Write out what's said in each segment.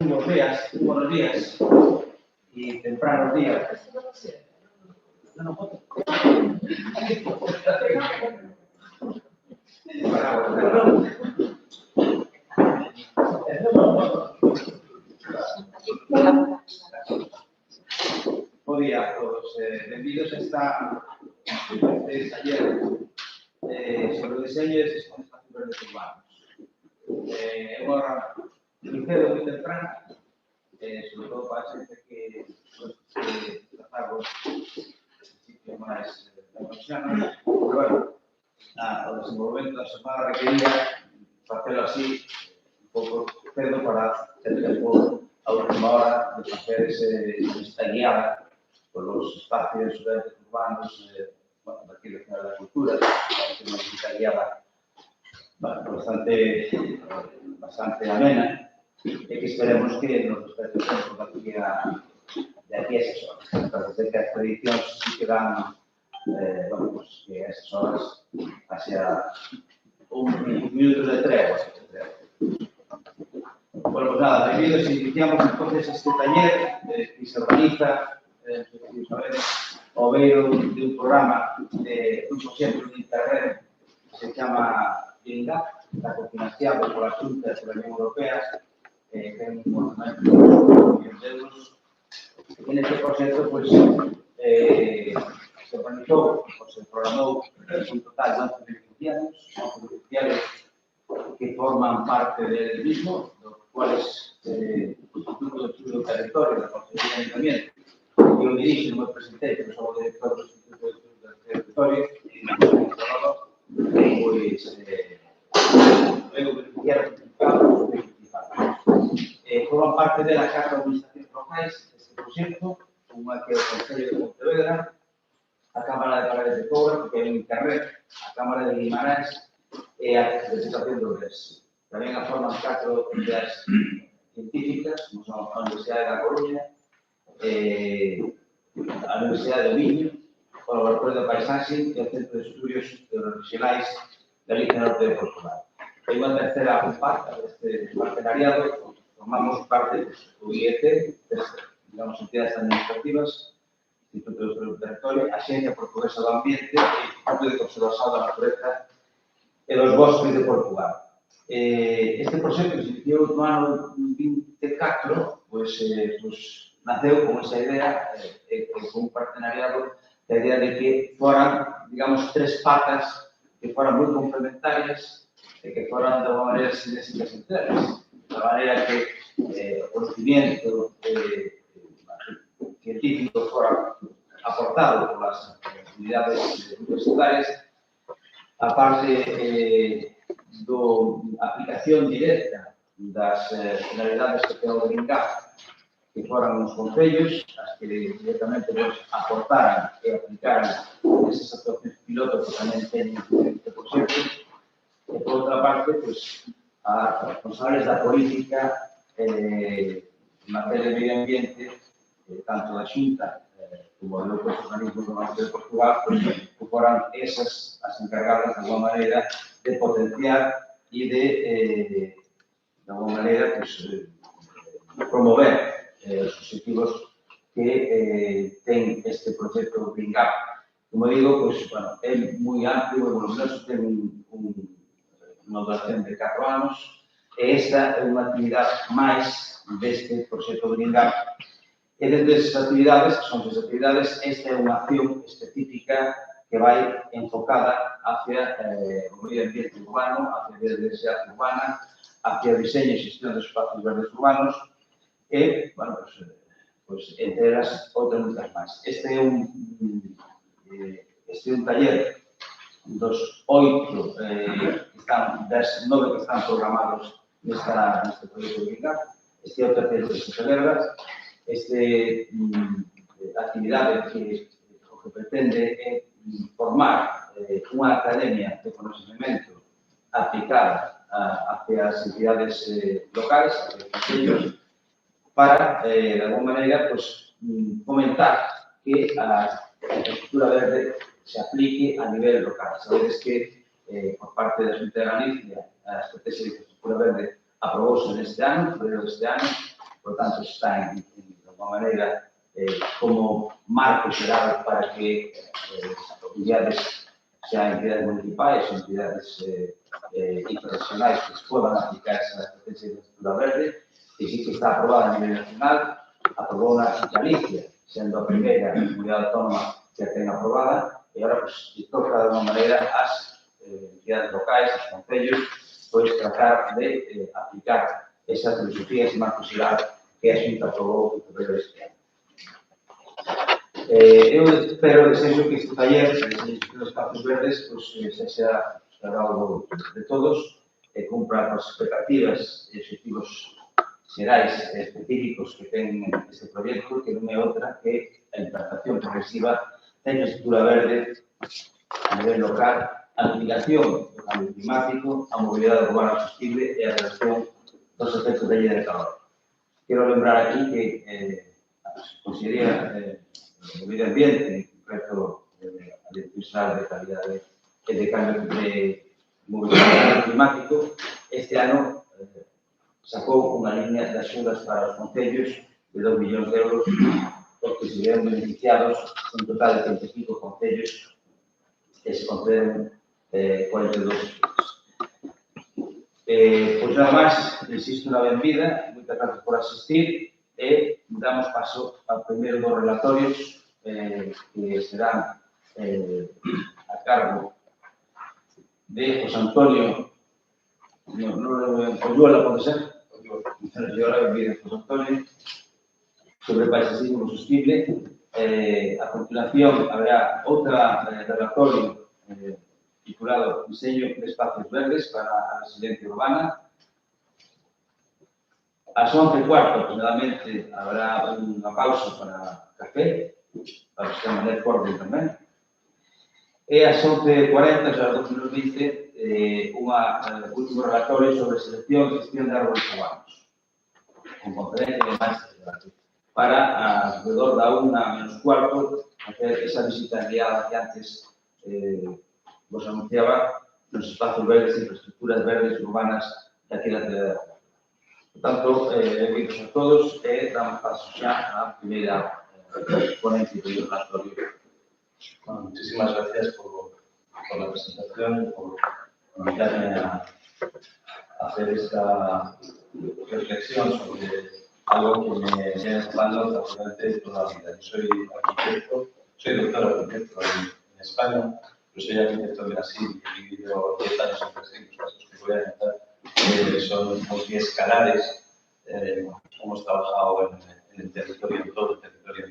buenos días y tempranos días. Buen día a todos. Bienvenidos a este taller sobre el diseño de sistemas verdes urbanos. Agora, cedo moi temprano, sobre todo para a xente que tratamos sitios máis profesionales, pero bueno, o desenvolvemento da semana requería facelo así un pouco cedo para ter tempo a última hora de facer esta guiada polos espacios verdes urbanos daqui da Cidade da Cultura, esta guiada bastante amena e que esperemos que nos respete o tempo de aquí a esas horas. Parece que as prediccións sí que dan que a esas horas hacia un minuto de tregua. Bueno, pues nada, benvidos, iniciamos entonces este taller que se organiza, ao beiro de un programa de un proxecto de internet que se chama Linda, está cofinanciado pola Xunta e pola Unión Europea, ten un ordenamento de €1 millón. En este proxecto, se organizou, se programou un total de 11 beneficiarios que forman parte del mismo, los cuales el Instituto de Estudio del Territorio, la Consejería de Ayuntamiento, que lo dirige, no me presenté, pero somos director del Instituto de Estudio del Territorio, luego beneficiaron forman parte de la Carta de Administraciones Locales deste proxecto, unha que é o Concello de Pontevedra, a Cámara de Paredes de Cobra, que é un internet, a Cámara de Guimarães e a Diputación de Ourense. Tamén a forman 4 entidades científicas, como son a Universidade da Coruña, a Universidade de Miño, o Laboratorio de Paisaxe e o Centro de Estudios Regionais da Galicia Norte de Portugal. E unha terceira parte deste partenariado, formamos parte do IET, digamos, entidades administrativas, Instituto de Estudio do Territorio, Axencia Portuguesa do Ambiente e Instituto de Conservación da Natureza e dos Bosques de Portugal. Este proxecto que se iniciou no ano 24, naceu con esa idea, con un partenariado, a idea de que foran, digamos, 3 patas que foran moi complementarias e que foran de unha maneira sinésicas entre elas. De maneira que o conocimiento científico fora aportado por las unidades universitarias, a parte da aplicación directa das finalidades que ten o BRINCAP, que foran os concellos, as que directamente aportaran e aplicaran esas actuacións piloto que tamén teñen este proxecto. E, por outra parte, a responsables da política en materia de medio ambiente, tanto da Xunta como de outros organismos do Norte de Portugal, que foran esas as encargadas, de alguma maneira, de potenciar e de alguma maneira, promover os objetivos que ten este proxecto BRINCAP. Como digo, é moi amplio e voluminoso, ten unha duración de 4 anos, e esta é unha actividade máis deste proxecto BRINCAP. E dentro desas actividades, que son esas actividades, esta é unha acción específica que vai enfocada hacia o medio ambiente urbano, hacia a biodiversidade urbana, hacia o diseño e xestión dos espacios verdes urbanos e, entre elas, outras moitas máis. Este é un taller dos 8 das 9 que están programados neste proxecto de BRINCAP. Este é o terceiro que se celebra. Esta actividade que o que pretende é formar unha academia de conocimiento aplicada hacia as entidades locais, hacia os concellos, para, de alguma maneira, fomentar que a infraestructura verde se aplique a nivel local. Sabedes que, por parte da Xunta de Galicia, a Estrategia de Infraestructura Verde aprobouse neste ano, en febrero deste ano, por tanto, está, de alguma maneira, como marco xeral para que as entidades, sean entidades municipais ou entidades internacionais que se podan aplicar esa estrategia de infraestructura verde, que sí que está aprobada a nivel nacional, aprobou na Galicia, sendo a primeira comunidade autónoma que a ten aprobada, e agora pues, toca de alguma maneira as entidades locais, os concellos, pois tratar de aplicar esa filosofía, ese marco xeral que a Xunta aprobou en febrero deste ano. Eu espero, desexo que este taller de espacios verdes pues, sea algo de todos e cumpra as expectativas e objetivos xerais específicos que ten este proxecto, que non é outra que a implantación progresiva da infraestructura verde a nivel local, a mitigación do cambio climático, a mobilidade urbana sostenible e a reducción dos efectos da illa de calor. Quero lembrar aquí que a Consellería do Medio Ambiente, en concreto a Dirección Xeral de Calidade e de Cambio de Movilidade Climático, este ano sacou unha línea de axudas para os concellos de 2 millóns de euros, porque se vieron beneficiados un total de 35 concellos que se conceden 42 pois nada máis, insisto na benvida, moitas gracias por asistir e damos paso ao primeiro dos relatorios que serán a cargo de José Antonio Oyuela, pode ser? Oyuela, benvida, José Antonio, sobre paisajismo sostenible. A continuación, habrá outra relatorio titulado Diseño de espacios verdes para a residencia urbana. Ás 11:15, aproximadamente, habrá unha pausa para café, para que estén manter orden tamén. E ás 11:40, xa dos nos dice, un último relatorio sobre selección e gestión de árboles urbanos, con conferencia de máis para, alrededor da 1:15, hacer esa visita guiada que antes vos anunciaba nos espacios verdes e infraestructuras verdes urbanas de aquí da cidade. Por tanto, benvidos a todos e damos paso xa á primeira ponencia do relatorio. Bueno, muchísimas gracias por la presentación y por invitarme a hacer esta reflexión sobre algo que me viene ocupando prácticamente toda la vida. Yo soy arquitecto, soy doctor arquitecto en España, pero soy arquitecto en Brasil y he vivido 10 años en Brasil. Los casos que voy a contar son multiescalares. Hemos trabajado en el territorio, en todo el territorio,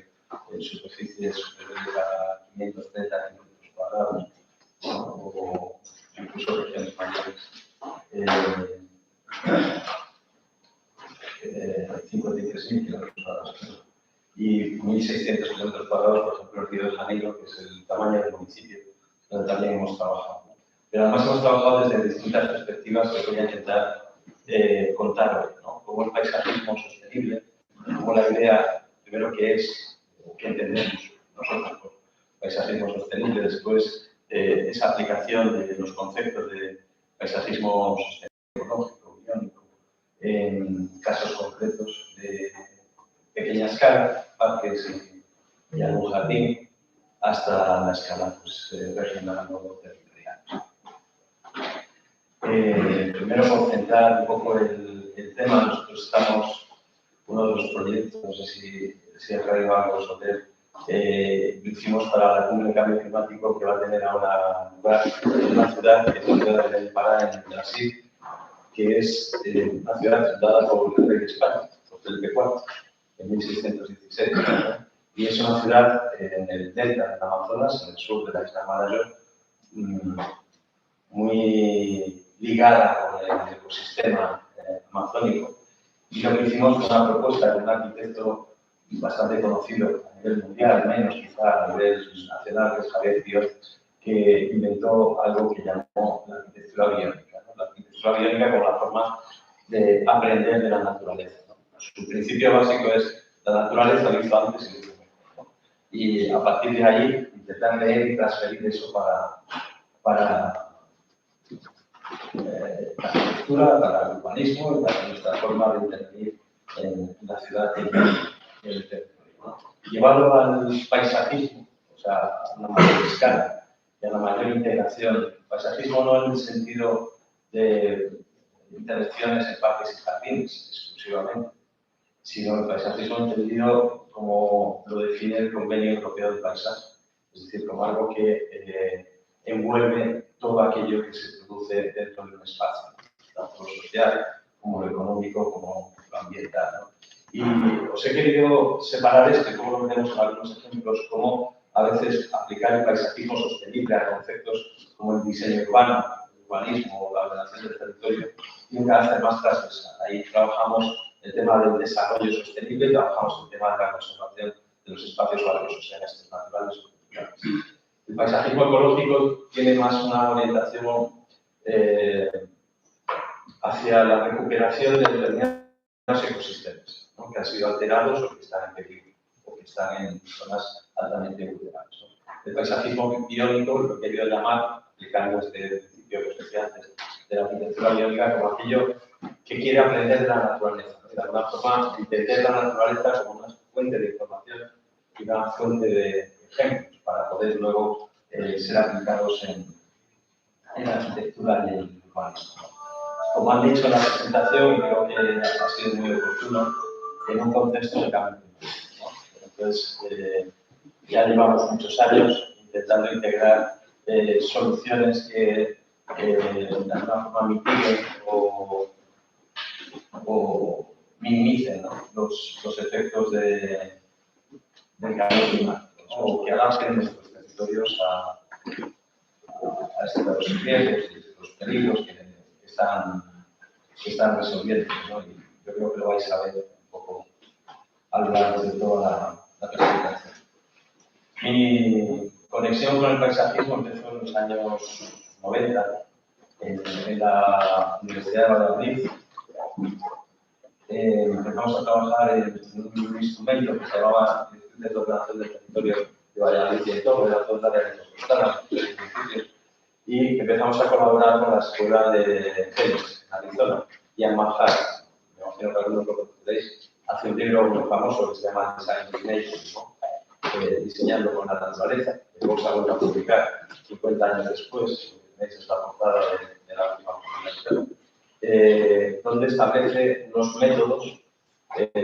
en superficies superiores a 530 kilómetros cuadrados, ¿no? O incluso regiones mayores. 53.000 kilómetros cuadrados y 1.600 kilómetros cuadrados, por ejemplo, en Río de Janeiro, que es el tamaño del municipio donde también hemos trabajado. Pero además hemos trabajado desde distintas perspectivas que voy a intentar contar hoy, ¿no? Como el paisajismo sostenible, como la idea, primero, que es, que entendemos nosotros por paisajismo sostenible, después esa aplicación de los conceptos de paisajismo sostenible, ecológico, biónico, en casos concretos de pequeña escala, parques y algún jardín, hasta la escala pues, regional o territorial. Primero, por centrar un poco el tema, nosotros estamos, uno de los proyectos, no sé si ha traído algo sobre él, lo hicimos para la cumbre de cambio climático que va a tener ahora lugar en una ciudad, que es la ciudad de Pará, en Brasil, que es una ciudad fundada por el rey de España, por Felipe IV, en 1616. Y es una ciudad en el delta del Amazonas, en el sur de la isla Maranhão, muy ligada con el ecosistema amazónico. Y lo que hicimos fue una propuesta de un arquitecto bastante conocido a nivel mundial, menos quizá a nivel nacional, que es Javier Piot, que inventó algo que llamó la arquitectura biónica, ¿no? La arquitectura biónica como la forma de aprender de la naturaleza, ¿no? Su principio básico es la naturaleza lo hizo antes y lo hizo mejor, ¿no? Y a partir de ahí intentar leer y transferir eso para la arquitectura, para el urbanismo y para nuestra forma de intervenir en la ciudad y en el territorio, ¿no? Llevarlo al paisajismo, o sea, a una mayor escala y a una mayor integración. El paisajismo no en el sentido de intervenciones en parques y jardines exclusivamente, sino el paisajismo entendido como lo define el Convenio Europeo del Paisaje, es decir, como algo que envuelve todo aquello que se produce dentro de un espacio, tanto lo social como lo económico, como lo ambiental, ¿no? Y os he querido separar esto, y como lo veremos en algunos ejemplos, cómo a veces aplicar el paisajismo sostenible a conceptos como el diseño urbano, el urbanismo o la ordenación del territorio, y un carácter más transversal. Ahí trabajamos el tema del desarrollo sostenible y trabajamos el tema de la conservación de los espacios valiosos, sean estos naturales o culturales. El paisajismo ecológico tiene más una orientación hacia la recuperación de determinados ecosistemas, ¿no? Que han sido alterados o que están en peligro o que están en zonas altamente vulnerables, ¿no? El paisajismo biónico, lo que he querido llamar, aplicando este principio que os decía antes de la arquitectura biónica, como aquello que quiere aprender de la naturaleza, ¿no? De alguna forma entender la naturaleza como una fuente de información y una fuente de ejemplos para poder luego ser aplicados en la arquitectura y el urbanismo. Como han dicho en la presentación, creo que ha sido muy oportuno en un contexto de cambio climático, ¿no? Entonces, ya llevamos muchos años intentando integrar soluciones que de alguna forma mitiguen o minimicen, ¿no? los efectos del cambio climático, ¿no? O que adapten nuestros territorios a estos riesgos y estos peligros que están resolviendo, ¿no? Y yo creo que lo vais a ver un poco a lo largo de toda la presentación. Mi conexión con el paisajismo empezó en los años 90 en la Universidad de Valladolid. Empezamos a trabajar en un instrumento que se llamaba Instituto de Ordenación del Territorio de Valladolid y en todo, era toda la área metropolitana, y empezamos a colaborar con la escuela de Phoenix, en Arizona, y en Manhattan. Me imagino que algunos lo conocéis. Hace un libro muy famoso que se llama Design Destination, ¿no? Diseñando con la naturaleza, que luego se ha vuelto a publicar 50 años después, esa es la portada de la última publicación, donde establece unos métodos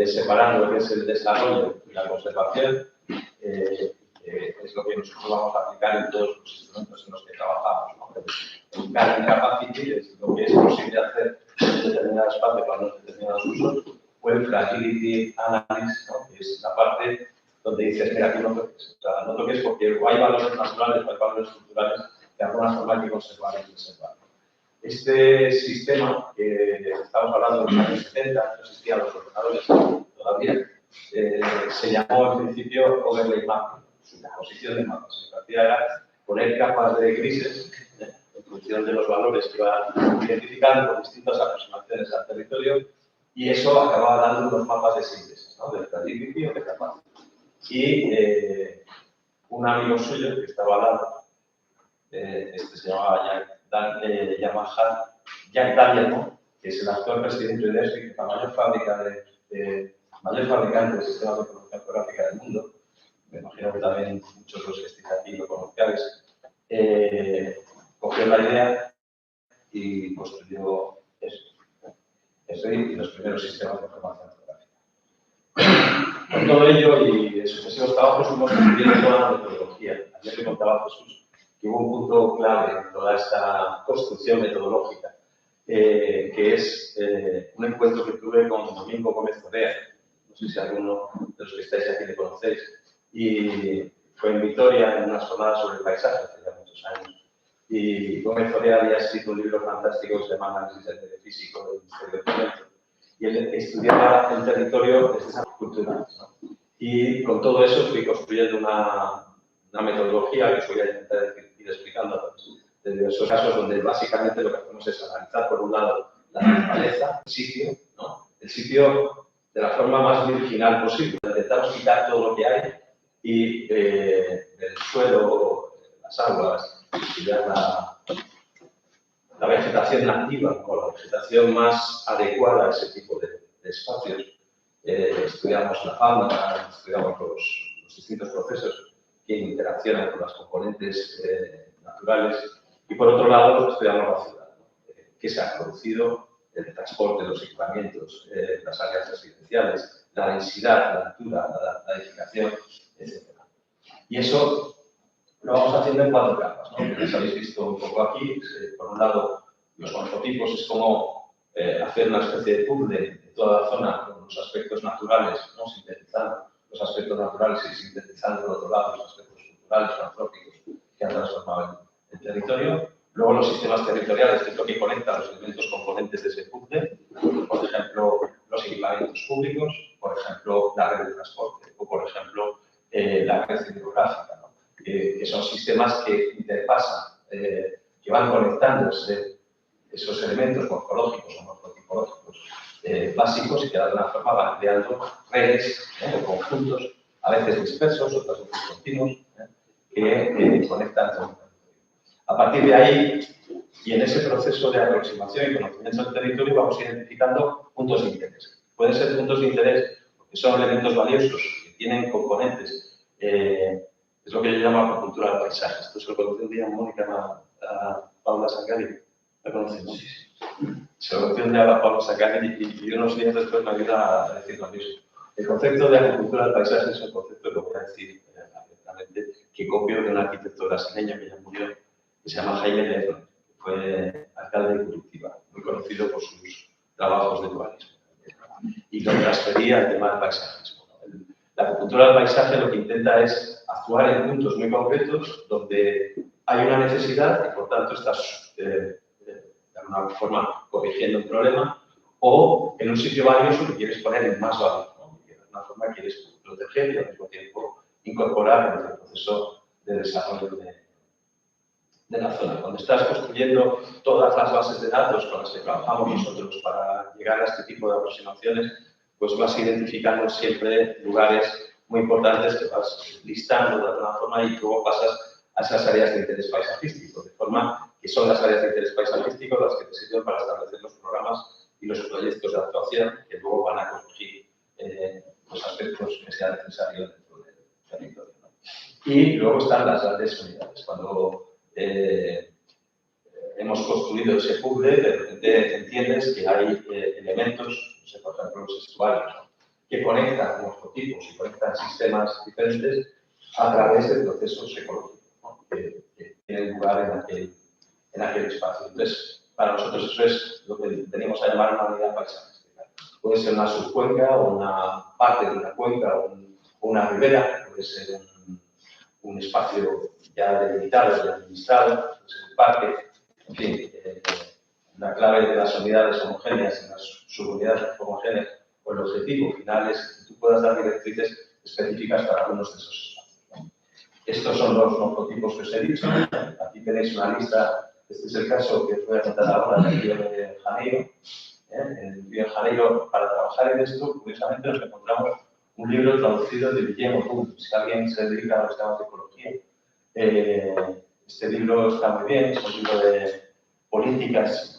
separando lo que es el desarrollo y la conservación, es lo que nosotros vamos a aplicar en todos los instrumentos en los que trabajamos, ¿no? El carrying capacity es lo que es posible hacer en determinadas partes para unos determinados usos, o el fragility analysis, ¿no? Que es la parte donde dices, mira, aquí no toques. O sea, no toques porque o hay valores naturales o hay valores culturales que de alguna forma hay que conservar y preservar. Este sistema, que estamos hablando de los años 70, no existían los ordenadores todavía, se llamó al principio overlay mapping, su composición de mapas. Lo que hacía era poner capas de grises en función de los valores que iban identificando con distintas aproximaciones al territorio, y eso acababa dando unos mapas de síntesis, ¿no? De fragility o de capacity. Y un amigo suyo que estaba al lado, se llamaba Jack Daniel, que es el actual presidente de ESRI, que es la mayor fabricante de sistemas de información geográfica del mundo. Me imagino que también muchos de los que estéis aquí lo conozcáis. Cogió la idea y construyó ESRI y los primeros sistemas de información geográfica. Con todo ello y en sucesivos trabajos fuimos construyendo toda la metodología. Ayer le contaba a Jesús que hubo un punto clave en toda esta construcción metodológica, que es un encuentro que tuve con Domingo Gómez Correa. No sé si alguno de los que estáis aquí le conocéis. Y fue en Vitoria en unas jornadas sobre el paisaje hace ya muchos años. Y Gómez Correa había escrito un libro fantástico que se llama Análisis del físico del Ministerio de Fomento. Y él estudiaba el territorio desde esas culturas, ¿no? Y con todo eso fui construyendo una metodología que os voy a intentar ir explicando de diversos casos, donde básicamente lo que hacemos es analizar, por un lado, la naturaleza, el sitio, ¿no? El sitio de la forma más virginal posible. Intentamos quitar todo lo que hay y del suelo, las aguas, la vegetación nativa o la vegetación más adecuada a ese tipo de espacios, estudiamos la fauna, estudiamos los distintos procesos que interaccionan con las componentes naturales y, por otro lado, estudiamos la ciudad, ¿no? Qué se ha producido, el transporte, los equipamientos, las áreas residenciales, la densidad, la altura, la edificación, etc. Y eso lo vamos haciendo en 4 capas, ¿no? Como habéis visto un poco aquí, por un lado, los morfotipos es como hacer una especie de puzzle de toda la zona con los aspectos naturales, ¿no? Sintetizando los aspectos naturales y sintetizando, por otro lado, los aspectos culturales o antrópicos que han transformado el territorio. Luego, los sistemas territoriales, que es lo que conecta los elementos componentes de ese puzzle, por ejemplo, los equipamientos públicos, por ejemplo, la red de transporte o, por ejemplo, la red hidrográfica, ¿no? Que son sistemas que interpasan, que van conectando esos elementos morfológicos o morfotipológicos básicos y que de alguna forma van creando redes o conjuntos, a veces dispersos, otras veces continuos, que conectan todo el territorio. A partir de ahí, y en ese proceso de aproximación y conocimiento del territorio, vamos identificando puntos de interés. Pueden ser puntos de interés porque son elementos valiosos, que tienen componentes. Es lo que yo llamo acupuntura del paisaje. Esto se lo conocí un día a Mónica, a Paula Sangari. ¿La conocemos? Sí. Se lo conocí un día a Paula Sangari y unos días después me ayuda a decir lo mismo. El concepto de acupuntura del paisaje es un concepto que voy a decir abiertamente, que copio de un arquitecto brasileño que ya murió, que se llama Jaime Lerner, que fue alcalde de Curitiba, muy conocido por sus trabajos de urbanismo. Y lo transfería al tema del paisajismo. La acupuntura del paisaje lo que intenta es actuar en puntos muy concretos donde hay una necesidad y, por tanto, estás de alguna forma corrigiendo un problema, o en un sitio valioso que quieres poner en más valor, ¿no? De alguna forma quieres proteger y al mismo tiempo incorporar en el proceso de desarrollo de la zona. Cuando estás construyendo todas las bases de datos con las que trabajamos nosotros para llegar a este tipo de aproximaciones, pues vas identificando siempre lugares muy importantes que vas listando de alguna forma y luego pasas a esas áreas de interés paisajístico, de forma que son las áreas de interés paisajístico las que te sirven para establecer los programas y los proyectos de actuación que luego van a corregir los aspectos que sean necesarios dentro del territorio, ¿no? Y luego están las grandes unidades. Cuando hemos construido ese puzzle, de repente entiendes que hay elementos, no sé, por ejemplo, los estuarios, ¿no?, que conectan morfotipos y conectan sistemas diferentes a través de procesos ecológicos, ¿no?, que tienen lugar en aquel espacio. Entonces, para nosotros eso es lo que venimos a llamar una unidad paisajística. Puede ser una subcuenca o una parte de una cuenca o una ribera, puede ser un espacio ya delimitado y administrado, puede ser un parque, en fin, la clave de las unidades homogéneas y las subunidades homogéneas, o el objetivo final es que tú puedas dar directrices específicas para algunos de esos espacios, ¿no? Estos son los morfotipos que os he dicho. Aquí tenéis una lista. Este es el caso que os voy a contar ahora del Río de Janeiro. En el Río de Janeiro, para trabajar en esto, curiosamente nos encontramos un libro traducido de Guillermo Puig. Si alguien se dedica a los temas de ecología, este libro está muy bien. Es un libro de políticas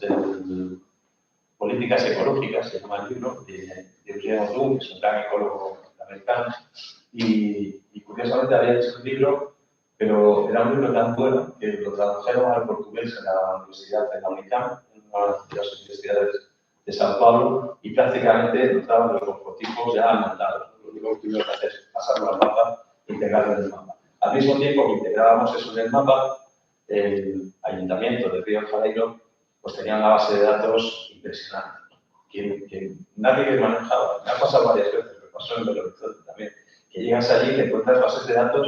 ecológicas, se llama el libro, de Guillermo Puig, que es un gran ecólogo americano. Y curiosamente había hecho un libro, pero era un libro tan bueno que lo tradujeron al portugués en la Universidad de la UNICAM, en una de las universidades de Sao Paulo, y prácticamente notaban los morfotipos ya montados. Lo único que tuvimos que hacer es pasarlo al mapa e integrarlo en el mapa. Al mismo tiempo que integrábamos eso en el mapa, el Ayuntamiento de Río de Janeiro pues tenía una base de datos impresionante, que nadie manejaba. Me ha pasado varias veces, me pasó en Belo Horizonte también, que llegas allí y te encuentras bases de datos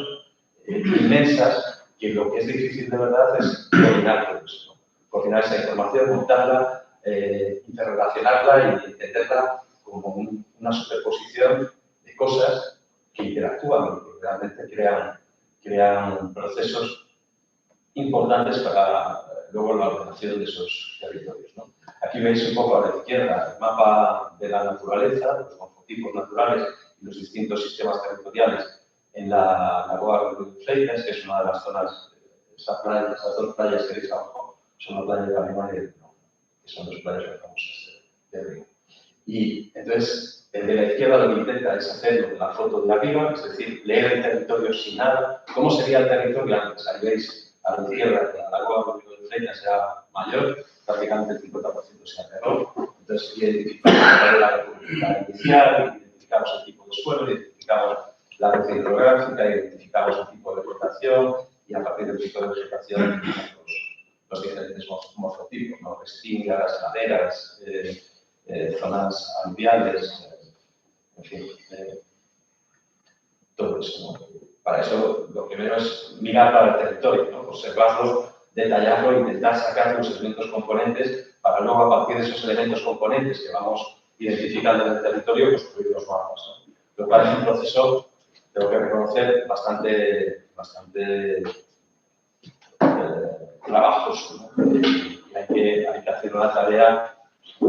inmensas, que lo que es difícil de verdad es coordinar todo eso, ¿no? Coordinar esa información, montarla, interrelacionarla y entenderla como una superposición de cosas que interactúan, que realmente crean procesos importantes para luego la ordenación de esos territorios, ¿no? Aquí veis un poco a la izquierda el mapa de la naturaleza, los morfotipos naturales y los distintos sistemas territoriales en la Lagoa de Fleitas, que es una de las zonas, esas dos playas que veis abajo son la playa de Palma y el, ¿no?, que son dos playas muy famosas del río. Y entonces, desde la izquierda lo que intenta es hacer la foto de arriba, es decir, leer el territorio sin nada. ¿Cómo sería el territorio antes? Ahí veis a la izquierda que la agua de Freya sea mayor, prácticamente el 50% sea terror. Entonces, identificamos la república inicial, identificamos el tipo de suelo, identificamos la red hidrográfica, identificamos el tipo de vegetación y a partir del tipo de vegetación los diferentes morfotipos, ¿no? Restingas, laderas, zonas aluviales, en fin, todo eso, ¿no? Para eso lo primero es mirar para el territorio, ¿no? Observarlo, detallarlo, intentar sacar los elementos componentes para luego a partir de esos elementos componentes que vamos identificando en el territorio construir los mapas, ¿no? Lo cual es un proceso, tengo que reconocer, bastante trabajoso, ¿no? Y hay que hacer una tarea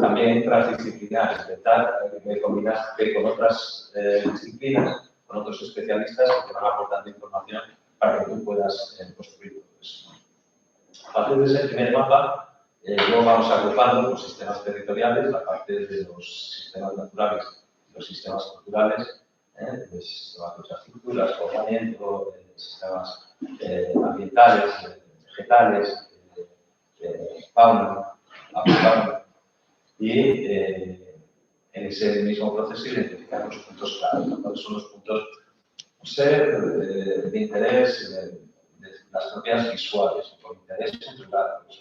también transdisciplinar, intentar combinar con otras disciplinas, con otros especialistas que te van aportando información para que tú puedas construir todo eso. A partir de ese primer mapa, luego vamos agrupando los sistemas territoriales, la parte de los sistemas naturales y los sistemas culturales, los sistemas de infraestructuras, poblamiento, sistemas ambientales, vegetales, fauna, avifauna. Y en ese mismo proceso identificar los puntos clave, ¿no? ¿Cuáles son los puntos de interés de las propiedades visuales, por interés cultural, porque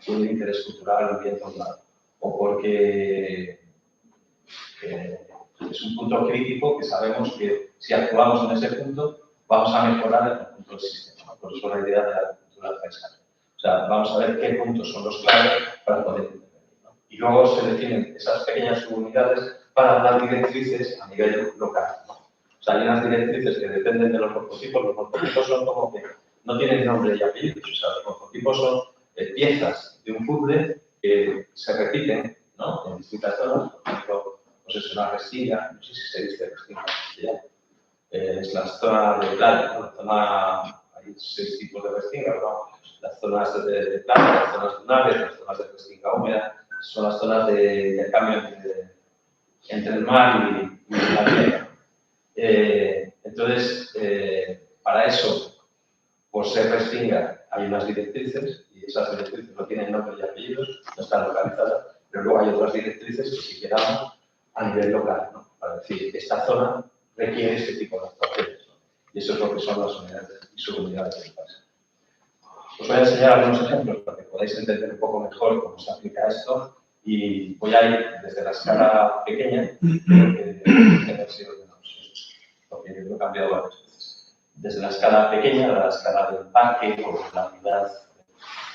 son de interés cultural bien formado, o porque es un punto crítico que sabemos que si actuamos en ese punto vamos a mejorar el conjunto del sistema. Por eso la idea de la cultura del paisaje. O sea, vamos a ver qué puntos son los claves para poder intervenir, ¿no? Y luego se definen esas pequeñas subunidades para dar directrices a nivel local, ¿no? O sea, hay unas directrices que dependen de los morfotipos. Los morfotipos son como que no tienen nombre y apellidos. O sea, los morfotipos son piezas de un puzzle que se repiten, ¿no? En distintas zonas. Por ejemplo, pues es una restinga, no sé si se dice restinga en castellano. Es la zona de playa, ¿no? La zona, hay 6 tipos de restinga, ¿no? Las zonas de playa, las zonas dunares, las zonas de restinga húmeda, son las zonas de intercambio entre el mar y la tierra. Entonces, para eso, por ser restinga, hay unas directrices y esas directrices no tienen nombre y apellidos, no están localizadas, pero luego hay otras directrices que sí quedamos a nivel local, ¿no? Para decir, esta zona requiere este tipo de actuaciones, ¿no? Y eso es lo que son las unidades y subunidades del paisaje. Os voy a enseñar algunos ejemplos para que podáis entender un poco mejor cómo se aplica esto y voy a ir desde la escala pequeña, porque lo he cambiado varias veces. Desde la escala pequeña, la escala del parque o la unidad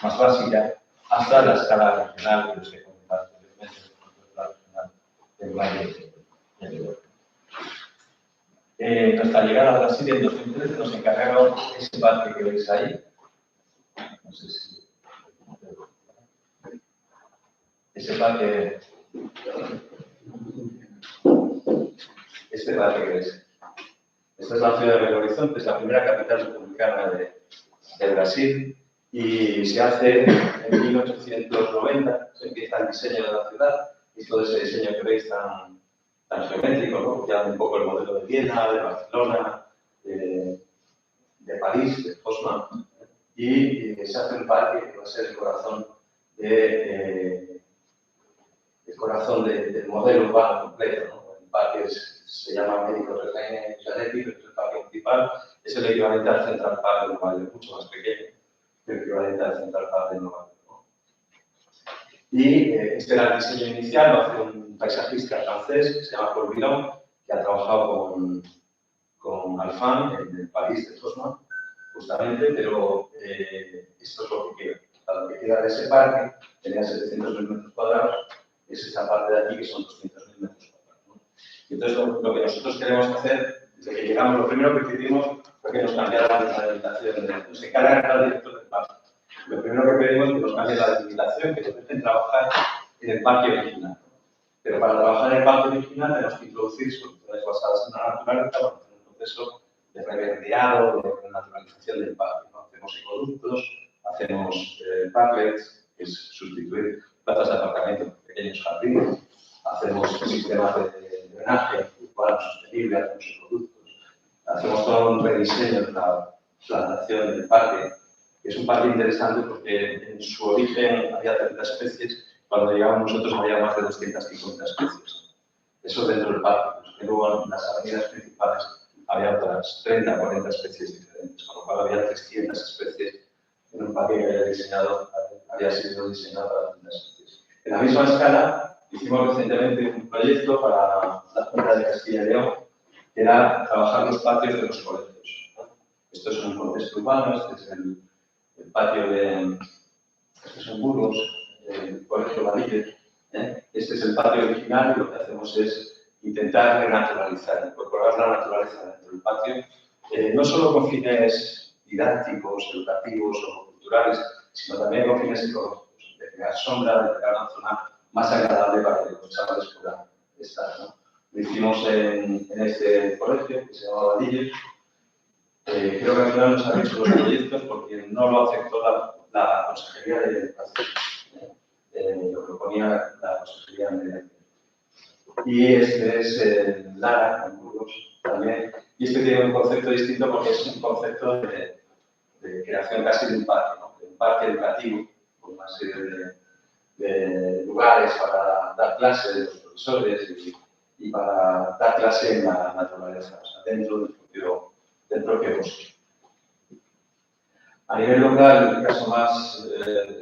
más básica, hasta la escala regional, que os he comentado anteriormente, la regional del Valle del Ebro. Nuestra llegada a Brasil en 2013 nos encargaron ese parque que veis ahí. No sé si... Ese parque... Este parque que veis. Esta es la ciudad de Belo Horizonte, es la primera capital republicana de Brasil y se hace en 1890, se empieza el diseño de la ciudad y todo ese diseño que veis tan geométrico, ¿no? Que hace un poco el modelo de Viena, de Barcelona, de París, de Haussmann, y se hace un parque que va a ser el corazón del modelo urbano completo, ¿no? El parque se llama Américo Reine Janetti, pero es el parque principal, es el equivalente al Central Park de Nueva York, mucho más pequeño que el equivalente al Central Park de Nueva York, ¿no? Y este era el diseño inicial, lo hace un paisajista francés que se llama Paul Villon, que ha trabajado con Alphand en el París de Haussmann, justamente, pero esto es lo que queda. Lo que queda de ese parque, tenía 700.000 metros cuadrados, es esta parte de aquí que son 200.000 metros cuadrados, ¿no? Y entonces lo que nosotros queremos hacer, desde que llegamos, lo primero que hicimos fue que nos cambiaran la delimitación, nos encargan al director del parque. Lo primero que pedimos es que nos cambien la delimitación, que nos dejen trabajar en el parque original. Pero para trabajar en el parque original tenemos que introducir soluciones basadas en la naturaleza, vamos a hacer un proceso de reverdeado, de naturalización del parque, ¿no? Hacemos ecoductos, hacemos parklets, que es sustituir plazas de aparcamiento por pequeños jardines, hacemos sistemas de drenaje urbano sostenible, hacemos productos, hacemos todo un rediseño de la plantación del parque, que es un parque interesante porque en su origen había 30 especies, cuando llegamos nosotros había más de 250 especies. Eso dentro del parque, pues, que luego en las avenidas principales había otras 30, 40 especies diferentes, con lo cual había 300 especies en un parque que había sido diseñado para 30 especies. En la misma escala, hicimos recientemente un proyecto para la Junta de Castilla y León, que era trabajar los patios de los colegios, ¿no? Esto es un contexto urbano, este es el patio de, este es en Burgos, el Colegio Vadillo, Este es el patio original y lo que hacemos es intentar renaturalizar, incorporar la naturaleza dentro del patio, no solo con fines didácticos, educativos o culturales, sino también con fines ecológicos, de crear sombra, de crear una zona más agradable para que los chavales puedan estar, ¿no? Lo hicimos en este colegio que se llama Vadillo. Creo que al final no se han hecho los proyectos porque no lo aceptó la Consejería de Educación. Lo proponía la Consejería de Medio. Y este es Lara, en Burgos, también. Y este tiene un concepto distinto porque es un concepto de creación casi de un parque, ¿no? De un parque educativo, con una serie de lugares para dar clases de los profesores y para dar clase en la naturaleza, o sea, dentro del propio bosque. A nivel local, el caso más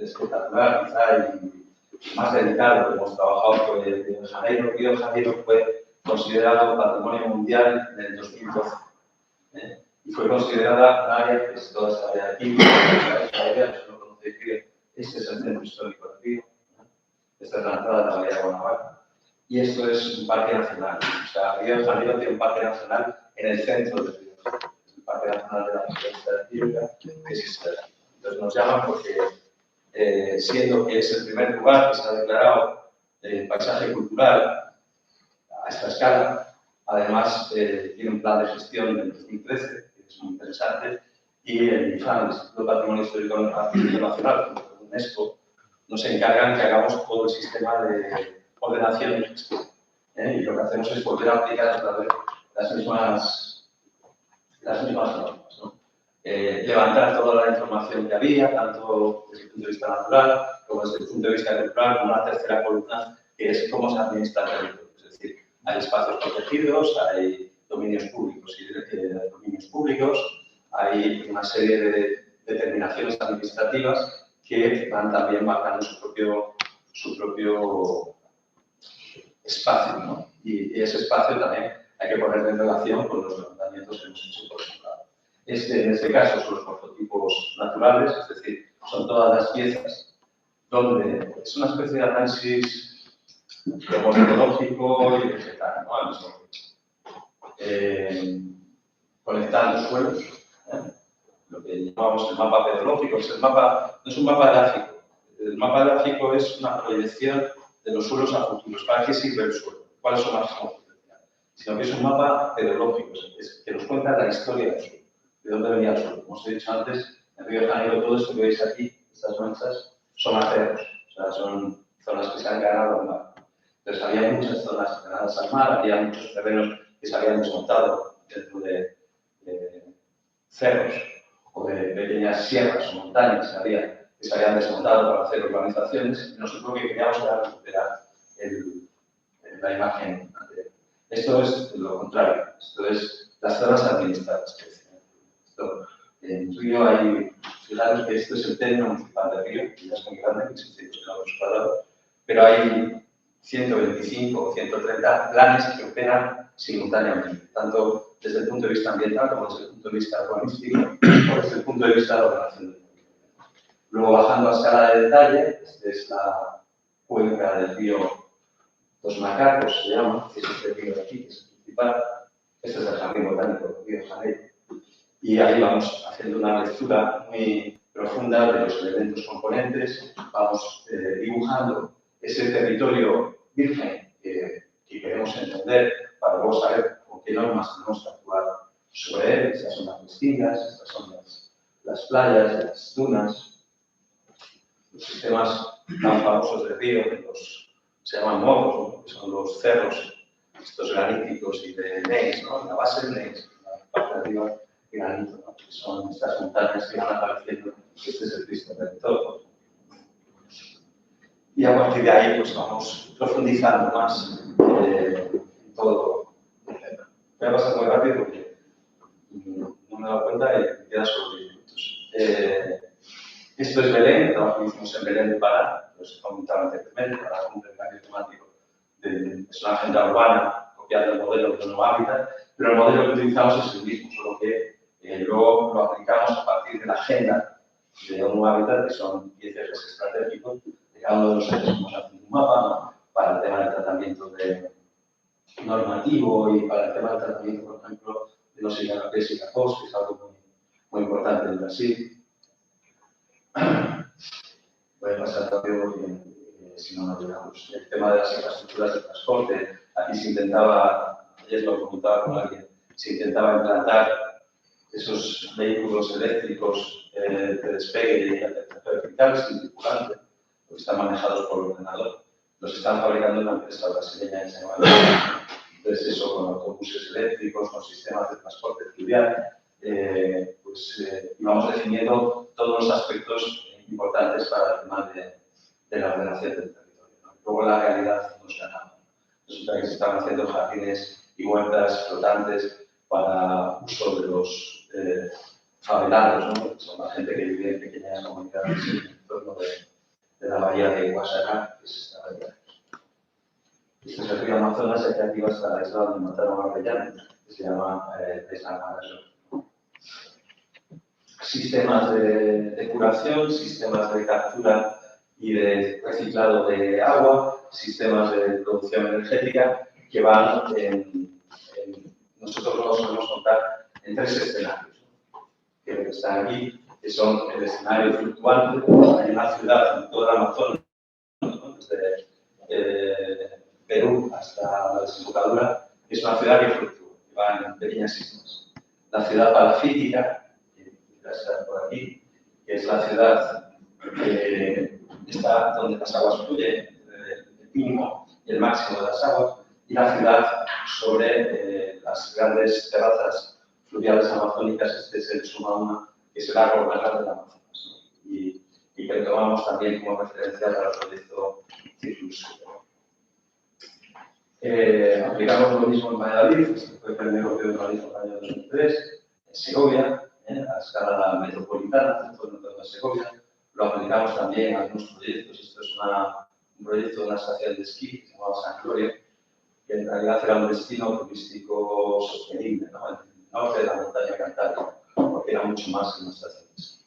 espectacular, quizá, y más delicado que hemos trabajado fue Río de Janeiro. Río de Janeiro fue considerado Patrimonio Mundial en el 2012. Y fue considerada un área, que es toda esta área de aquí, esta área, si no conocéis bien, este es el centro histórico del río, esta es la entrada de la Bahía de Guanajuato, y esto es un parque nacional. O sea, Río de Janeiro tiene un parque nacional en el centro del río. Es el Parque Nacional de la Universidad Cívica, que existe aquí. Entonces nos llaman porque, siendo que es el primer lugar que se ha declarado paisaje cultural a esta escala, además tiene un plan de gestión del 2013, que es muy interesante, y el IFAM, el Instituto de Patrimonio Histórico Nacional, junto con UNESCO, nos encargan que hagamos todo el sistema de ordenación y gestión. Y lo que hacemos es volver a aplicar otra vez las mismas normas, ¿no? Levantar toda la información que había, tanto desde el punto de vista natural como desde el punto de vista cultural, con una tercera columna que es cómo se administra el territorio. Es decir, hay espacios protegidos, hay dominios públicos y dominios públicos, hay una serie de determinaciones administrativas que van también marcando su propio espacio, ¿no? Y ese espacio también hay que ponerlo en relación con los levantamientos que hemos hecho por ejemplo. En este caso son los morfotipos naturales, es decir, son todas las piezas donde es una especie de análisis morfológico y vegetal, ¿no? Al mismo tiempo. Conectando suelos, lo que llamamos el mapa pedológico, no es un mapa gráfico. El mapa gráfico es una proyección de los suelos a futuros. ¿Para qué sirve el suelo? ¿Cuáles son las consecuencias? Sino que es un mapa pedológico, que nos cuenta la historia del suelo, de dónde venía el suelo. Como os he dicho antes, en Río de Janeiro, todo esto que veis aquí, estas manchas, son aceros, o sea, son zonas que se han ganado al mar. Entonces, había muchas zonas ganadas al mar, había muchos terrenos que se habían desmontado dentro de cerros o de pequeñas sierras o montañas que se habían desmontado para hacer urbanizaciones, y nosotros lo que queríamos era recuperar la imagen anterior. Esto es lo contrario, esto es las zonas administradas. En Río hay, fijaros que esto es el término municipal de Río, que ya es muy grande, que 600 kilómetros cuadrados, pero hay 125 o 130 planes que operan simultáneamente, tanto desde el punto de vista ambiental como desde el punto de vista urbanístico o desde el punto de vista de la ordenación del territorio. Luego, bajando a escala de detalle, esta es la cuenca del río Dos Macacos, se llama, que es este río de aquí, que es el principal. Este es el jardín botánico del Río de Janeiro. Y ahí vamos haciendo una lectura muy profunda de los elementos componentes, vamos dibujando ese territorio virgen que queremos entender para luego saber con qué normas tenemos que actuar sobre él. Estas son las piscinas, estas son las playas, las dunas, los sistemas tan famosos de río, los se llaman morros, ¿no? Que son los cerros, estos graníticos y de gneiss, ¿no? La base de gneiss, la parte de arriba de granito, ¿no? Que son estas montañas que van apareciendo. Este es el Cristo Redentor. Y a partir de ahí pues vamos profundizando más en todo el tema. Voy a pasar muy rápido porque no me he dado cuenta y me queda solo 10 minutos. Esto es Belén, trabajo que hicimos en Belén de Pará, os he comentado anteriormente, para un cambio temático. Es una agenda urbana copiada del modelo de un nuevo hábitat, pero el modelo que utilizamos es el mismo, solo que luego lo aplicamos a partir de la agenda de un nuevo hábitat, que son 10 ejes estratégicos. De cada uno de los ejes hemos hecho un mapa, ¿no? Para el tema del tratamiento normativo y para el tema del tratamiento, por ejemplo, de los IGP y CAPOS, que es algo muy importante en Brasil. Voy a pasar rápido porque si no, no llegamos. El tema de las infraestructuras de transporte, aquí se intentaba, ayer lo comentaba con alguien, se intentaba implantar esos vehículos eléctricos de despegue y aterrizaje vertical sin tripulante, que están manejados por ordenador. Los están fabricando en una empresa brasileña que se llama. Entonces, eso con autobuses eléctricos, con sistemas de transporte fluvial, íbamos definiendo todos los aspectos importantes para el tema de la ordenación del territorio, ¿no? Luego la realidad nos ganaba. Resulta que se estaban haciendo jardines y huertas flotantes para uso de los favelados, ¿no? Que son la gente que vive en pequeñas comunidades en el entorno de la bahía de Guasará, que es esta bahía. Este es el río Amazonas, y aquí arriba está la isla donde mataron a Orellana, que se llama de San Marasol. Sistemas de depuración, sistemas de captura y de reciclado de agua, sistemas de producción energética que van nosotros lo solemos contar en 3 escenarios, que están aquí, que son el escenario fluctuante. Hay una ciudad en toda la Amazonas, ¿no? Desde Perú hasta la desembocadura, que es una ciudad que fluctúa, que va en pequeñas islas. La ciudad palafítica, está por aquí, que es la ciudad que está donde las aguas fluyen, el mínimo y el máximo de las aguas, y la ciudad sobre las grandes terrazas fluviales amazónicas. Este es el Sumauma, que es el árbol más grande del Amazonas, ¿no? Y que lo tomamos también como referencia para el proyecto Citrus. Aplicamos lo mismo en Valladolid, este fue el primero que organizó en el año 2003, en Segovia, a escala metropolitana, en toda Segovia. Lo aplicamos también a algunos proyectos. Esto es un proyecto de una estación de esquí que se llamaba San Gloria, que en realidad era un destino turístico sostenible, ¿no? En el norte de la montaña cantábrica, porque era mucho más que una estación de esquí.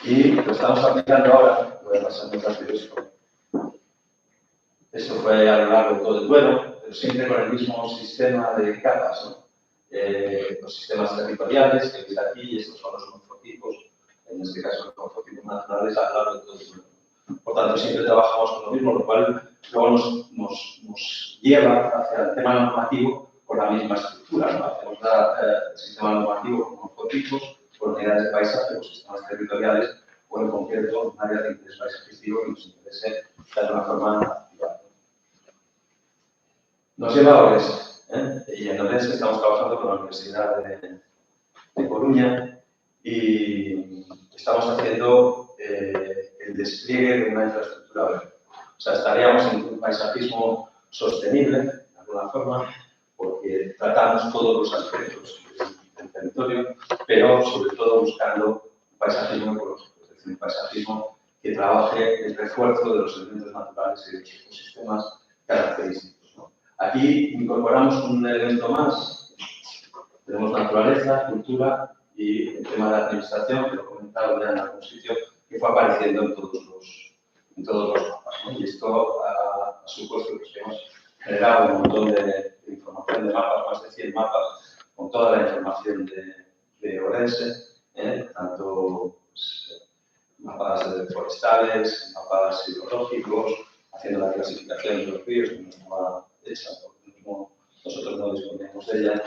Y lo estamos aplicando ahora, voy a pasar muy rápido esto. Esto fue a lo largo de todo el vuelo, pero siempre con el mismo sistema de capas, ¿no? Los sistemas territoriales, que veis aquí, y estos son los morfotipos, en este caso los morfotipos naturales a lo largo de todo el vuelo. Por tanto, siempre trabajamos con lo mismo, lo cual luego nos lleva hacia el tema normativo con la misma estructura, ¿no? Hacemos el sistema normativo con morfotipos, por unidades de paisaje, los sistemas territoriales, o en concreto, un área de interés paisajístico que nos interese de una forma activa. Nos lleva a Orense, y en Orense estamos trabajando con la Universidad de Coruña y estamos haciendo el despliegue de una infraestructura verde. O sea, estaríamos en un paisajismo sostenible, de alguna forma, porque tratamos todos los aspectos del territorio, pero sobre todo buscando un paisajismo ecológico, es decir, un paisajismo que trabaje el refuerzo de los elementos naturales y de los ecosistemas característicos, ¿no? Aquí incorporamos un elemento más. Tenemos naturaleza, cultura y el tema de la administración, que lo he comentado ya en algún sitio, que fue apareciendo en todos los mapas, ¿no? Y esto ha supuesto que hemos generado un montón de información de mapas, más de 100 mapas, con toda la información de Orense, tanto pues, mapas forestales, mapas hidrológicos, haciendo la clasificación de los ríos, que nos estaba hecha, nosotros no disponemos de ella,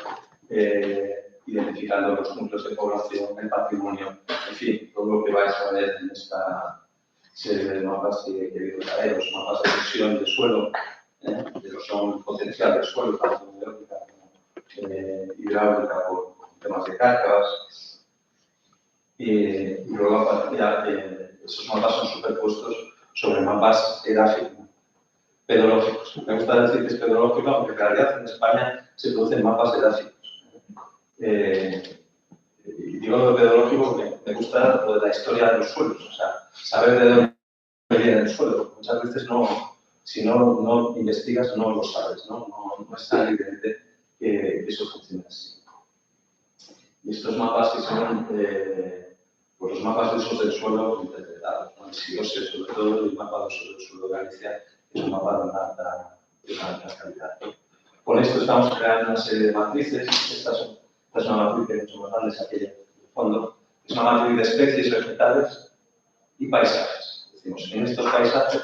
identificando los núcleos de población, el patrimonio, en fin, todo lo que vais a ver serie de mapas que he querido traer, los mapas de erosión del suelo, de erosión potencial del suelo, tanto eólica como hidráulica por temas de cárcavas. Y luego, a partir de esos mapas son superpuestos sobre mapas edáficos, pedológicos. Me gusta decir que es pedológico, aunque en realidad en España se producen mapas edáficos. Y digo lo de pedológico porque me gusta lo de la historia de los suelos, o sea, saber de dónde viene el suelo. Muchas veces si no investigas no lo sabes, no es tan evidente que eso funciona así. Y estos mapas que son pues los mapas de usos del suelo interpretados, ¿no? Si yo sé, sobre todo el mapa de usos del suelo de Galicia, es un mapa de una alta calidad. Con esto estamos creando una serie de matrices. Esta es una matriz que es mucho más grande, es aquella de fondo. Es una matriz de especies vegetales y paisajes. Decimos, en estos paisajes,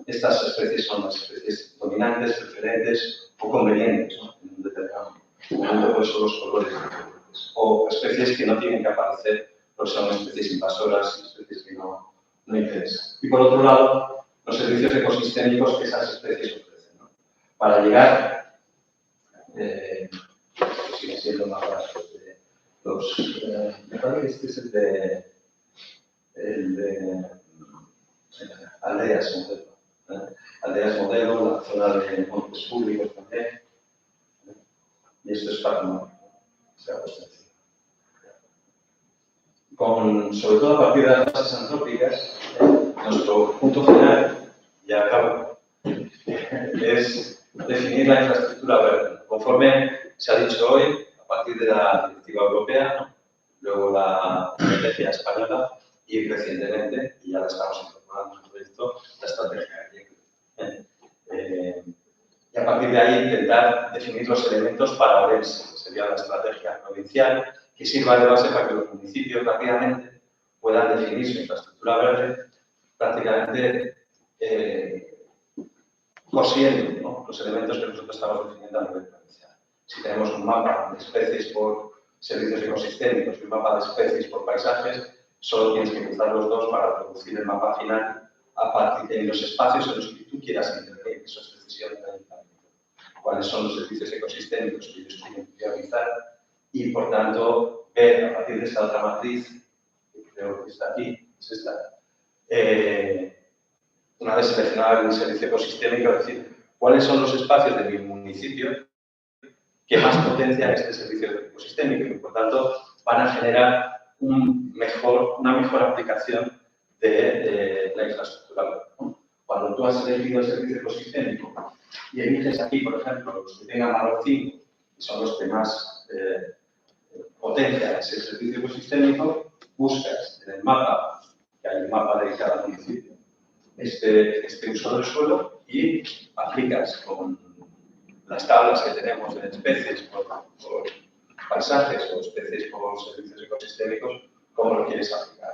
estas especies son las especies dominantes, preferentes o convenientes, ¿no? En un determinado momento, por eso los colores diferentes. O especies que no tienen que aparecer, porque son especies invasoras y especies que no interesan. Y por otro lado, los servicios ecosistémicos que esas especies ofrecen, ¿no? Para llegar sigue siendo más barato de los. Me parece que este es el de Aldeas Modelo. Aldeas Modelo, la zona de montes públicos también. Y esto es patrimonio. Se ha puesto encima. Sobre todo a partir de las bases antrópicas, nuestro punto final, y acabo, es definir la infraestructura verde. Conforme se ha dicho hoy, a partir de la directiva europea, luego la estrategia española y recientemente, y ya la estamos incorporando en el proyecto, la estrategia griega. Y a partir de ahí intentar definir los elementos para Orense, que sería la estrategia provincial, que sirva de base para que los municipios rápidamente puedan definir su infraestructura verde prácticamente cosiendo, ¿no? Los elementos que nosotros estamos definiendo a nivel provincial. Si tenemos un mapa de especies por servicios ecosistémicos y un mapa de especies por paisajes, solo tienes que cruzar los dos para producir el mapa final a partir de los espacios en los que tú quieras intervenir. Eso es decisión del ayuntamiento. Cuáles son los servicios ecosistémicos que ellos quieren priorizar y, por tanto, ver a partir de esta otra matriz, que creo que está aquí, es esta, una vez seleccionado el servicio ecosistémico, es decir, cuáles son los espacios de mi municipio que más potencian este servicio ecosistémico y, por tanto, van a generar una mejor aplicación de la infraestructura. Cuando tú has elegido el servicio ecosistémico y eliges aquí, por ejemplo, los que tengan valor 5, que son los que más potencian ese servicio ecosistémico, buscas en el mapa, que hay un mapa de cada municipio, este uso del suelo y aplicas con las tablas que tenemos de especies por paisajes o especies por servicios ecosistémicos, cómo lo quieres aplicar.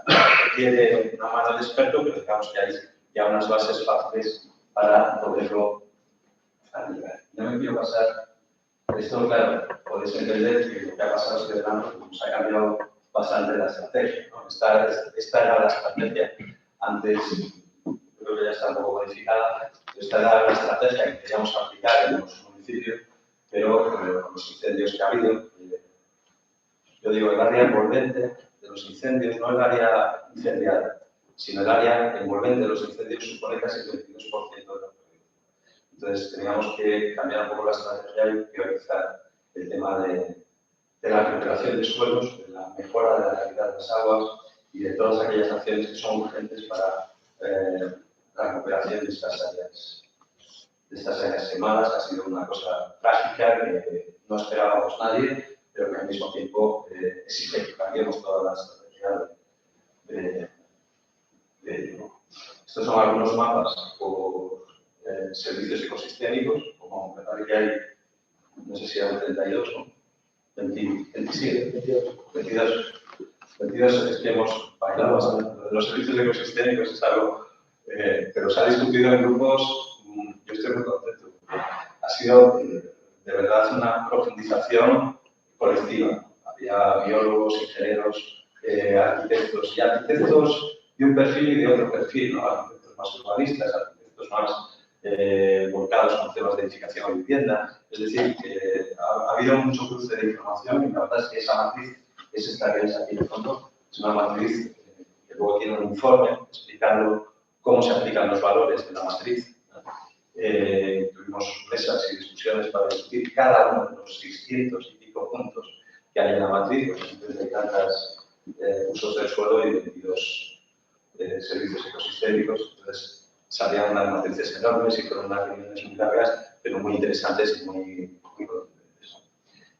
Requiere una mano de experto, pero digamos que hay ya unas bases fáciles para poderlo aplicar. No me quiero pasar, esto claro, podéis entender que lo que ha pasado este verano nos ha cambiado bastante la estrategia, ¿no? Esta era la estrategia antes, creo que ya está un poco modificada, esta era la estrategia que queríamos aplicar en los municipios, pero con los incendios que ha habido, yo digo, el área envolvente de los incendios, no el área incendiada, sino el área envolvente de los incendios supone casi el 22% de la producción. Entonces, teníamos que cambiar un poco la estrategia y priorizar el tema de la recuperación de suelos, de la mejora de la calidad de las aguas y de todas aquellas acciones que son urgentes para la recuperación de estas áreas quemadas, que ha sido una cosa trágica que no esperábamos nadie, pero que al mismo tiempo exige que cambiemos toda la estrategia Estos son algunos mapas por servicios ecosistémicos, como me parece que hay, no sé si eran 32, ¿no? 27, 22 es que hemos bailado bastante. Los servicios ecosistémicos es algo, pero se ha discutido en grupos, yo estoy muy contento. Ha sido de verdad una profundización colectiva. Había biólogos, ingenieros, arquitectos de un perfil y de otro perfil, ¿no? Arquitectos más urbanistas, arquitectos más volcados con temas de edificación o vivienda. Es decir, que ha habido mucho cruce de información y la verdad es que esa matriz es esta que veis aquí de fondo. Es una matriz que luego tiene un informe explicando cómo se aplican los valores de la matriz. Tuvimos mesas y discusiones para discutir cada uno de los 600 y pico puntos que hay en la matriz, con tantas usos del suelo y 22 servicios ecosistémicos. Entonces, salían unas matrices enormes y fueron unas reuniones muy largas, pero muy interesantes y muy contundentes.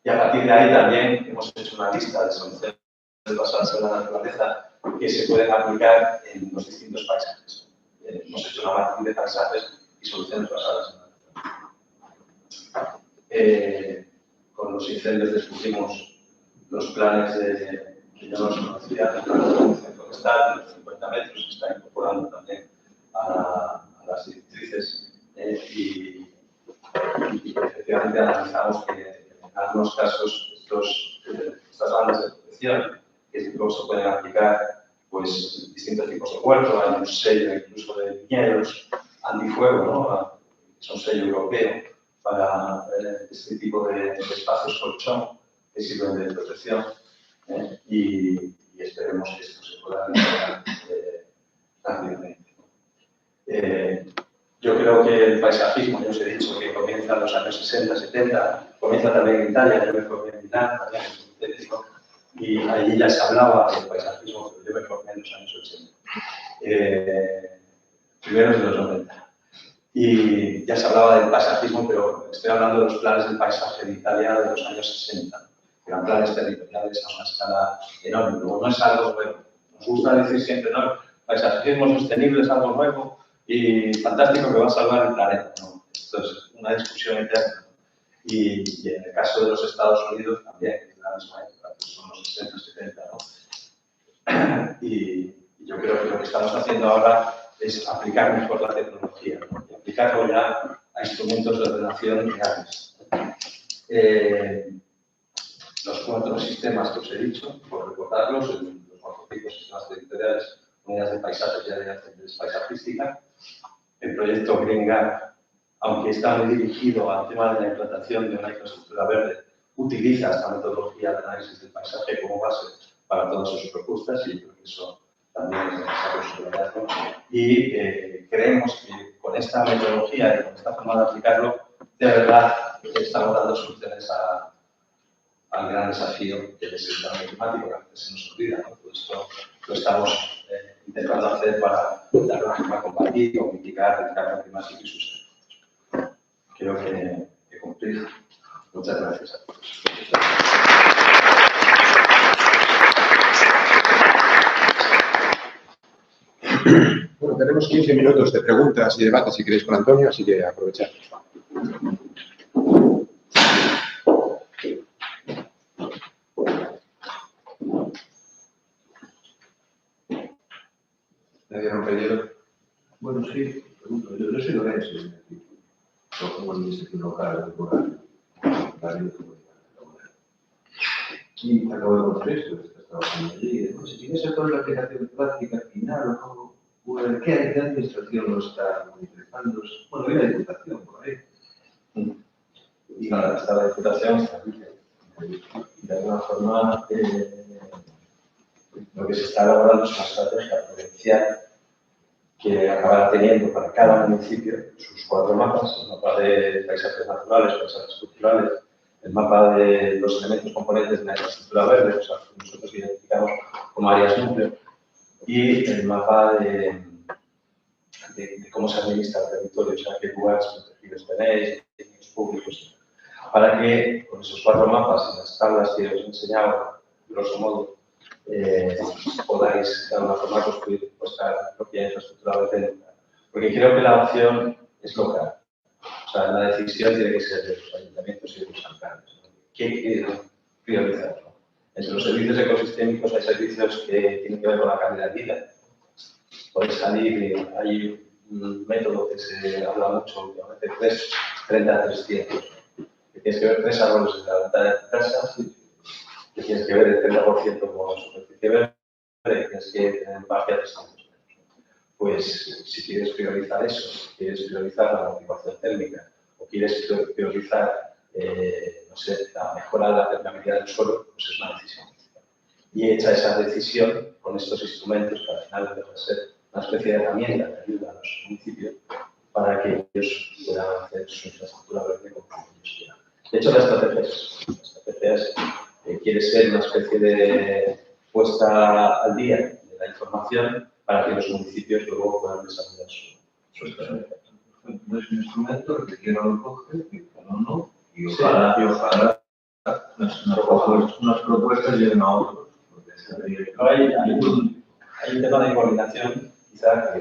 Y a partir de ahí también hemos hecho una lista de soluciones basadas en la naturaleza que se pueden aplicar en los distintos paisajes. Hemos hecho una matriz de paisajes y soluciones basadas en la naturaleza. Con los incendios descubrimos los planes que yo no conocía, de protección forestal de los 50 metros, que está incorporando también a las directrices y efectivamente analizamos que en algunos casos estas bandas de protección que luego se pueden aplicar pues distintos tipos de huerto, hay un sello incluso de viñedos antifuego, ¿no? Es un sello europeo para este tipo de espacios colchón que sirven de protección y esperemos que esto se pueda mejorar rápidamente. Yo creo que el paisajismo, ya os he dicho que comienza en los años 60, 70, comienza también en Italia, yo me formé en Milán, también es un técnico, y allí ya se hablaba del paisajismo, pero yo me formé en los años 80, primeros de los 90. Y ya se hablaba del paisajismo, pero estoy hablando de los planes del paisaje de Italia de los años 60, que eran planes territoriales a una escala enorme, no es algo nuevo. Nos gusta decir siempre, no, paisajismo sostenible es algo nuevo y fantástico que va a salvar el planeta. No, esto es una discusión eterna. Y en el caso de los Estados Unidos también, es la misma época, son los 60, 70, ¿no? Y yo creo que lo que estamos haciendo ahora es aplicar mejor la tecnología, ¿no? Y aplicarlo ya a instrumentos de ordenación reales. Los 4 sistemas que os he dicho, por recordarlos, los 4 tipos de sistemas territoriales, unidades de paisajes y áreas de paisagística. El proyecto Green Gap, aunque está muy dirigido al tema de la implantación de una infraestructura verde, utiliza esta metodología de análisis del paisaje como base para todas sus propuestas y creo que eso también es necesario subrayarlo. Y creemos que con esta metodología y con esta forma de aplicarlo, de verdad estamos dando soluciones al gran desafío que es el cambio climático, que a veces se nos olvida, ¿no? Todo esto lo estamos intentando hacer para dar una forma compartida o mitigar el cambio climático y sus efectos. Creo que he cumplido. Muchas gracias a todos. Bueno, tenemos 15 minutos de preguntas y debates, si queréis, con Antonio, así que aprovechad. Nadie compañero. Bueno, sí, yo soy Lorenzo, yo como administración local, y acabo de conocer esto, estás trabajando allí, y después, si tienes toda la aplicación práctica final, ¿qué administración lo está utilizando? Bueno, hay la Diputación por ahí. Y nada, está la Diputación, está de alguna forma, lo que se está elaborando es una estrategia provincial que acabará teniendo para cada municipio sus 4 mapas, el mapa de paisajes naturales, paisajes culturales, el mapa de los elementos componentes de la infraestructura verde, o sea, que nosotros identificamos como áreas núcleo, y el mapa de cómo se administra el territorio, o sea, qué lugares protegidos tenéis, edificios públicos, para que con esos 4 mapas y las tablas que os he enseñado, grosso modo, podáis de alguna forma construir vuestra propia infraestructura verde. Porque creo que la opción es local. O sea, la decisión tiene que ser de los ayuntamientos y de los alcaldes, ¿no? ¿Qué quieren priorizar? ¿No? Entre los servicios ecosistémicos hay servicios que tienen que ver con la calidad de vida. Puede salir, hay un método que se habla mucho últimamente, 30-300. Que tienes que ver 3 árboles en la ventana de tu casa, que tienes que ver el 30% como superficie verde, que tienes que tener un parque a 300 metros. pues si quieres priorizar eso, si quieres priorizar la motivación térmica o quieres priorizar, no sé, la mejora de la permeabilidad del suelo, pues es una decisión. Y hecha esa decisión con estos instrumentos, que al final deja de ser una especie de herramienta que ayuda a los municipios para que ellos puedan hacer su infraestructura verde como ellos quieran. De hecho, la estrategia quiere ser una especie de puesta al día de la información para que los municipios luego puedan desarrollar su estrategia. No es un instrumento que quiera lo coge, que no, y ojalá unas propuestas lleguen a otros. Hay un tema de coordinación, quizá, que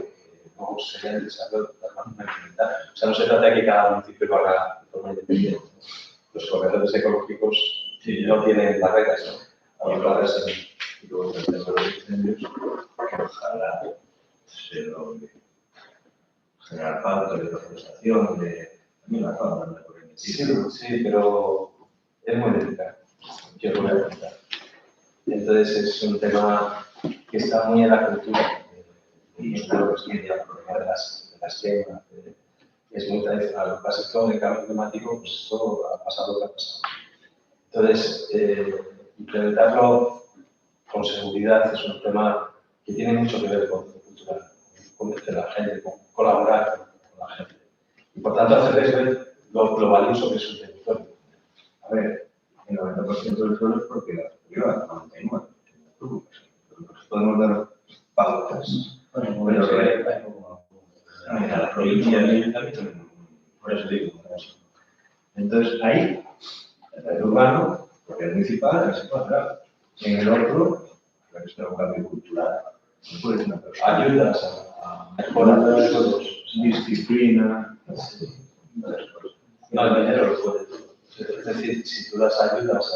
no sería necesario implementar. O sea, no se trata de que cada municipio lo haga de forma independiente. Los corredores ecológicos no tienen barreras, ¿no? Hay barreras Y luego el tema de los incendios, que ojalá se logre generar pautas de reforestación, también la fauna, ¿no? Sí, pero es muy delicado, yo lo voy a contar. Entonces es un tema que está muy en la cultura y es claro que el problema de las quemas, es muy tradicional. Lo que pasa es que con el cambio climático, pues esto ha pasado lo que ha pasado. Entonces, implementarlo con seguridad es un tema que tiene mucho que ver con lo cultural, con la gente, con colaborar con la gente. Y por tanto, hacerles ver lo valioso que es un territorio. A ver, el 90% del suelo es propiedad privada, 99%. Pues podemos dar pautas. Bueno, A la provincia por eso digo. Entonces, ahí, el urbano, propiedad municipal, se puede hacer. En el otro, la que está un cambio cultural, no puede ser una persona. Ayudas a mejorar los suelos. Disciplina, No, el dinero lo puede todo. Es decir, si tú das ayudas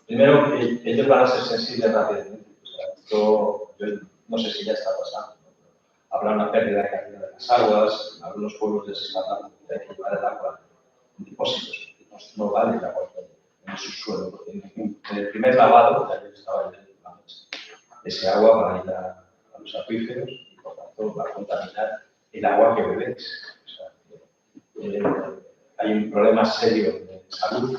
primero, ellos van a ser sensibles rápidamente. O sea, esto, yo no sé si ya está pasando. Habrá una pérdida de calidad de las aguas, en algunos pueblos les está dando de llevar el agua en depósitos, porque no vale el agua en su suelo, porque en el primer lavado, ya estaba en la noche, ese agua va a ir a los acuíferos y por tanto va a contaminar el agua que bebéis. O sea, hay un problema serio de salud,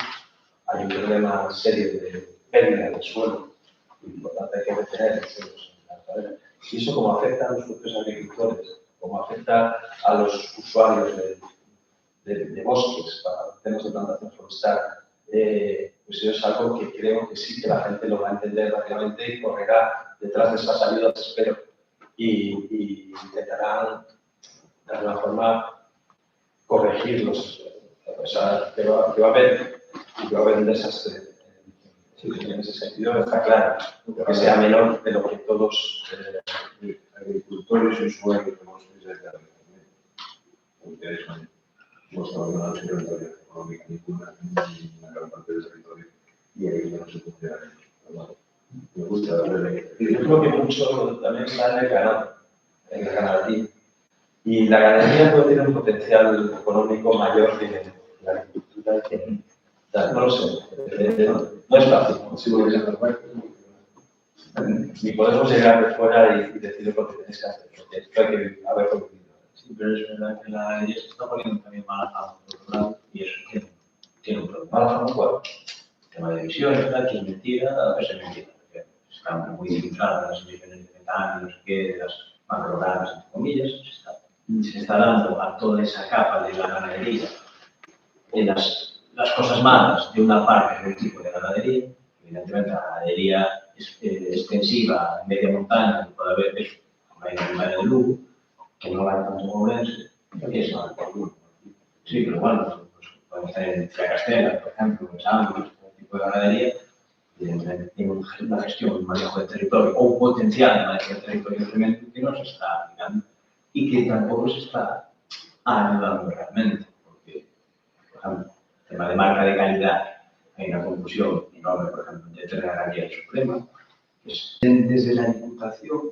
hay un problema serio de pérdida del suelo, y por tanto hay que retener los suelos en la cadena. Y eso como afecta a los propios agricultores, como afecta a los usuarios de bosques para temas de plantación forestal, pues eso es algo que creo que sí que la gente lo va a entender rápidamente y correrá detrás de esas ayudas, espero, y intentarán de alguna forma corregirlos. O sea, que va a haber un desastre. En ese sentido está claro, que sea menor de lo que todos agricultores y usuarios de bosques de la ustedes son los ordenados en territorio económico ninguna gran parte del territorio y ahí no se puede hacer. Me gusta darle yo creo que mucho también está en el ganado, en la ganadería. Y la ganadería puede tener un potencial económico mayor que la agricultura. No lo sé, no es fácil. Ni podemos llegar de fuera y decir lo que tenéis que hacer, porque esto hay que haberlo vivido. Sí, pero es verdad que la ganadería se está poniendo también mala fama por otro lado y eso tiene un problema. ¿Mala fama cuál? El tema de emisiones, ¿verdad? Que es mentira, es mentira. Porque están muy limitadas las emisiones de metano, no sé qué, de las macrogramas, entre comillas, se está dando a toda esa capa de la ganadería en las cosas malas de una parte del tipo de ganadería. Evidentemente, la ganadería extensiva en media montaña, que puede haber eso, como hay en la montaña de Lugo, que no hay tanto como Ourense, que es más por Lugo. Sí, pero bueno, pues podemos tener en Tracastela, por ejemplo, en Sambos, todo tipo de ganadería, evidentemente tiene una gestión, un manejo de territorio o un potencial de manejo de territorio tremendo que no se está aplicando y que tampoco se está ayudando realmente, porque, por ejemplo, el tema de marca de calidad, hay una confusión enorme, por ejemplo, entre la garantía suprema, desde la Diputación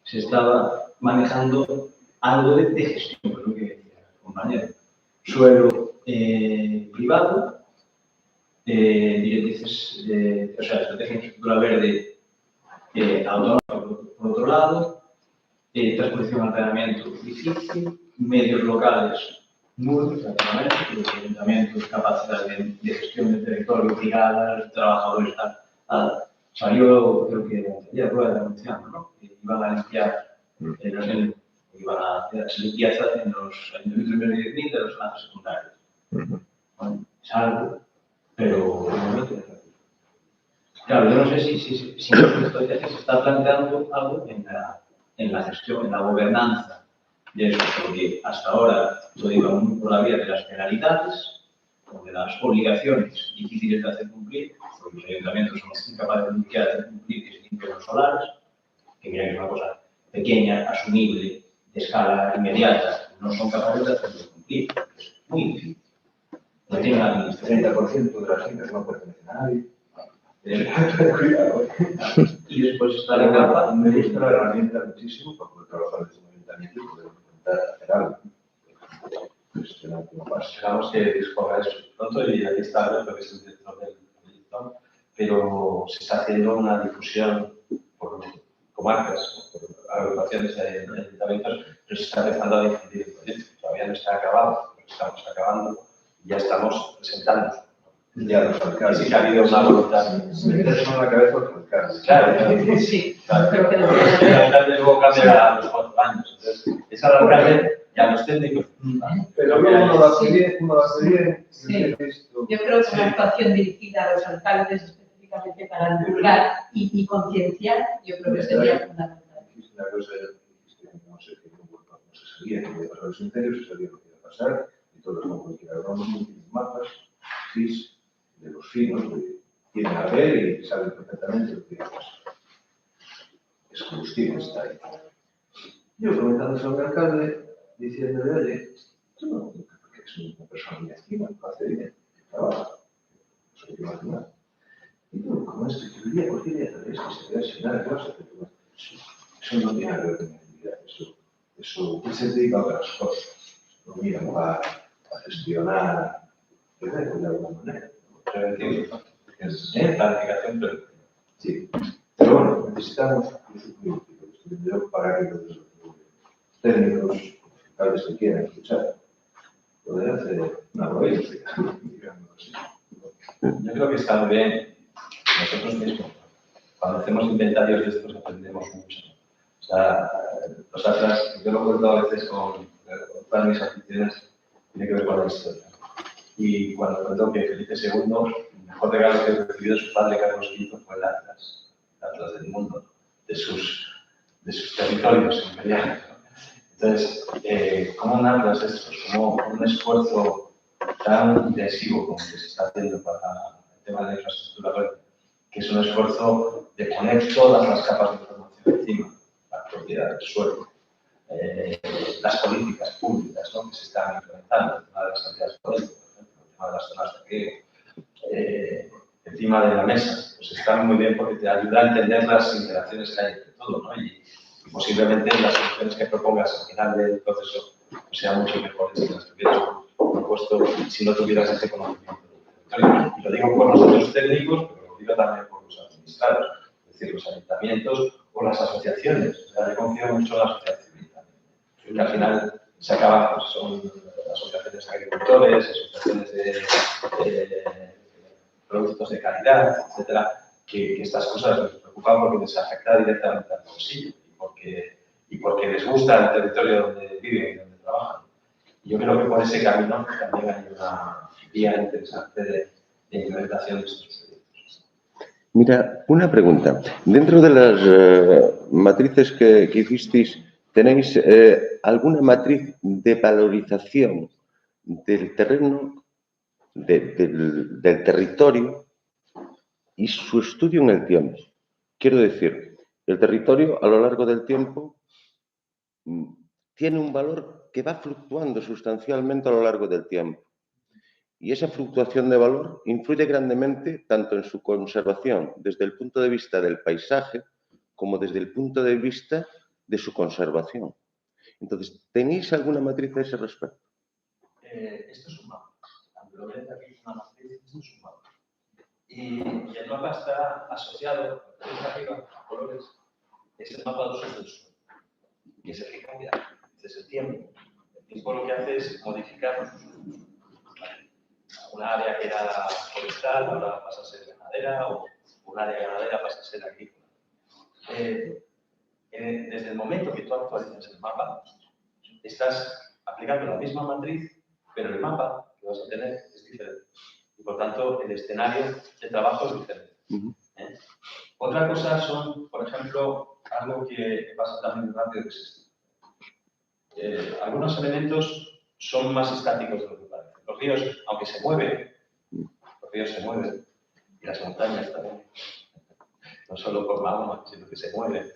se estaba manejando algo de gestión, creo que decía el compañero. Suelo privado, directrices, o sea, estrategia de infraestructura verde autonómica por otro lado, transposición al planeamiento difícil, medios locales nulos, naturalmente, los ayuntamientos, capacidad de gestión del territorio, brigadas, trabajadores, tal. Salió, creo que ya rueda anunciando, ¿no? Que iban a limpiar, iban a hacer limpieza en los ayuntamientos de 10.000 de los centros secundarios. Bueno, es algo, pero claro, yo no sé si esto ya se está planteando algo en la gestión, en la gobernanza de eso, porque hasta ahora lo iba por la vía de las penalidades o de las obligaciones difíciles de hacer cumplir, porque los ayuntamientos son incapaces de hacer cumplir que se limpien los solares, que mira que es una cosa pequeña, asumible, de escala inmediata, no son capaces de hacerlo cumplir. Es muy difícil. No tienen la administración. 30% de la gente no pertenece a nadie. Cuidado. Y después está la capa. Me gusta la herramienta muchísimo para poder trabajar desde un ayuntamiento y poder intentar hacer algo. Gestionar como pasa. Esperamos que disponga eso pronto y aquí está lo que es el director del proyecto, pero se está haciendo una difusión por comarcas, por agrupaciones de ayuntamientos, pero se está empezando a difundir el proyecto. Todavía no está acabado, pero estamos acabando y ya estamos presentando. Ya los alcaldes. Sí que ha habido una voluntad. Meterse en la cabeza los alcaldes. Claro, Sí, claro. creo que El alcalde luego cambia a los 4 años. Entonces, es al alcalde y a los técnicos. Pero luego uno lo hace bien, Sí. Yo creo que una actuación dirigida a los alcaldes específicamente para divulgar y concienciar, yo creo que sería fundamental. Una cosa que no sé, que no se sabía que iba a pasar los incendios, se sabía lo que iba a pasar, y todos como cualquiera. Hablamos de mapas, FIS, de los finos, que tienen a ver y saben perfectamente lo que iba a pasar. Es combustible, está ahí. Yo comentando sobre el alcalde, diciéndole, oye, tú no, porque es una persona muy activa, hace bien, trabaja, no sé qué más nada. Y tú, como es que tu día, cualquier día te ves que se queda sin nada, ¿qué vas a hacer? Eso no tiene nada que ver con mi actividad, eso se dedica a otras cosas. No mira, va a gestionar, de alguna manera. Preventivo. Es planificación preventiva. Sí, pero bueno, necesitamos yo para que los técnicos, alcaldes que quieran escuchar, poder hacer una provincia, digamos así. Yo creo que está muy bien. Nosotros mismos, cuando hacemos inventarios de estos, aprendemos mucho. O sea, los atlas, yo lo cuento a veces con todas mis aficiones, tiene que ver con la historia. Y cuando cuento que Felipe II, el mejor regalo que recibió de su padre Carlos V fue el Atlas del mundo, de sus territorios imperiales. Entonces, como un atlas estos, como un esfuerzo tan intensivo como que se está haciendo para el tema de la infraestructura verde, que es un esfuerzo de poner todas las capas de información encima, la propiedad del suelo, las políticas públicas, ¿no?, que se están implementando, el tema de las actividades políticas, por ejemplo, el tema de las zonas de riego, encima de la mesa, pues está muy bien porque te ayuda a entender las interacciones que hay entre todo, ¿no? Y posiblemente las soluciones que propongas al final del proceso sean mucho mejores que las que hubieras propuesto si no tuvieras ese conocimiento. Y lo digo por nosotros técnicos, pero lo digo también por los administrados, es decir, los ayuntamientos o las asociaciones. O sea, yo confío mucho en la sociedad civil también, que al final se acaban, pues son asociaciones de agricultores, asociaciones de productos de calidad, etcétera, que estas cosas les preocupan porque les afecta directamente al bolsillo y porque les gusta el territorio donde viven y donde trabajan. Y yo creo que por ese camino también hay una vía interesante de implementación de estos proyectos. Mira, una pregunta. Dentro de las matrices que hicisteis, ¿tenéis alguna matriz de valorización del terreno, del territorio y su estudio en el tiempo? Quiero decir, el territorio a lo largo del tiempo tiene un valor que va fluctuando sustancialmente a lo largo del tiempo. Y esa fluctuación de valor influye grandemente tanto en su conservación desde el punto de vista del paisaje como desde el punto de vista de su conservación. Entonces, ¿tenéis alguna matriz a ese respecto? Esto es un mapa. Aunque lo veis aquí es una matriz, esto es un mapa. Y el mapa está asociado, veis arriba, a colores, es el mapa de usos del suelo. y ese hay que cambiar. Es el tiempo. El tiempo lo que hace es modificar los usos. Una área que era forestal ahora pasa a ser ganadera, o un área ganadera pasa a ser agrícola. Desde el momento que tú actualizas el mapa, estás aplicando la misma matriz, pero el mapa que vas a tener es diferente. Y por tanto, el escenario de trabajo es diferente. Otra cosa son, por ejemplo, algo que pasa también rápido que es esto. Algunos elementos son más estáticos de lo que parece. Los ríos, aunque se mueven, y las montañas también, no solo por la agua, sino que se mueven,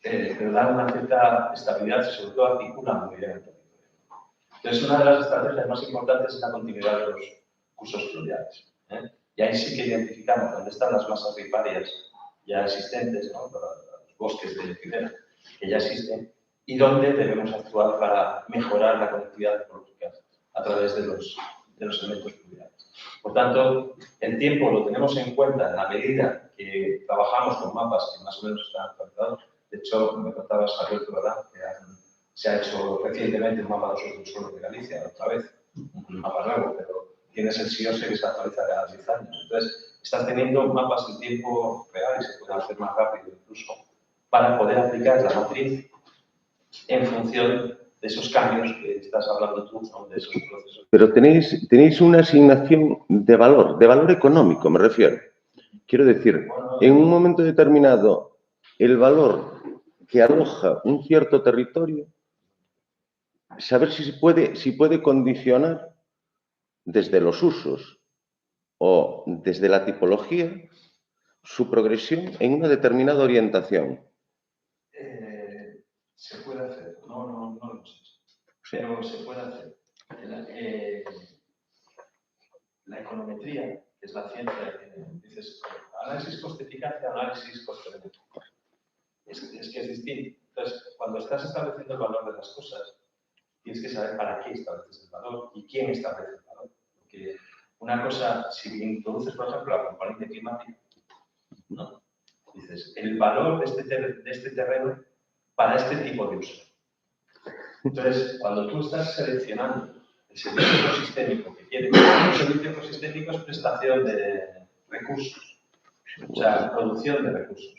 pero dan una cierta estabilidad y sobre todo articulan muy bien el territorio. Entonces, una de las estrategias más importantes es la continuidad de los cursos fluviales. Y ahí sí que identificamos dónde están las masas riparias ya existentes, ¿no? Los bosques de ribera que ya existen, y dónde debemos actuar para mejorar la conectividad ecológica a través de los elementos fluviales. Por tanto, el tiempo lo tenemos en cuenta en la medida que trabajamos con mapas que más o menos están actualizados. De hecho, me contabas, Alberto, ¿verdad?, que se ha hecho recientemente un mapa de usos del suelo de Galicia, otra vez, un mapa nuevo, pero tienes el SIOSE que se actualiza cada 10 años. Entonces, estás teniendo mapas en tiempo real y se pueden hacer más rápido incluso para poder aplicar la matriz en función de esos cambios que estás hablando tú, ¿no?, de esos procesos. Pero tenéis una asignación de valor económico, me refiero. Quiero decir, en un momento determinado, el valor que aloja un cierto territorio, saber si puede condicionar desde los usos o desde la tipología su progresión en una determinada orientación. Se puede hacer, no lo hemos hecho, pero se puede hacer. La econometría, que es la ciencia que dices, análisis coste-eficacia, análisis coste-beneficio. Es que es distinto. Entonces, cuando estás estableciendo el valor de las cosas, tienes que saber para qué estableces el valor y quién establece el valor. Porque una cosa, si introduces, por ejemplo, la componente climática, ¿no?, dices, el valor de este terreno para este tipo de uso. Entonces, cuando tú estás seleccionando el servicio ecosistémico que quieres, el servicio ecosistémico es prestación de recursos, o sea, producción de recursos.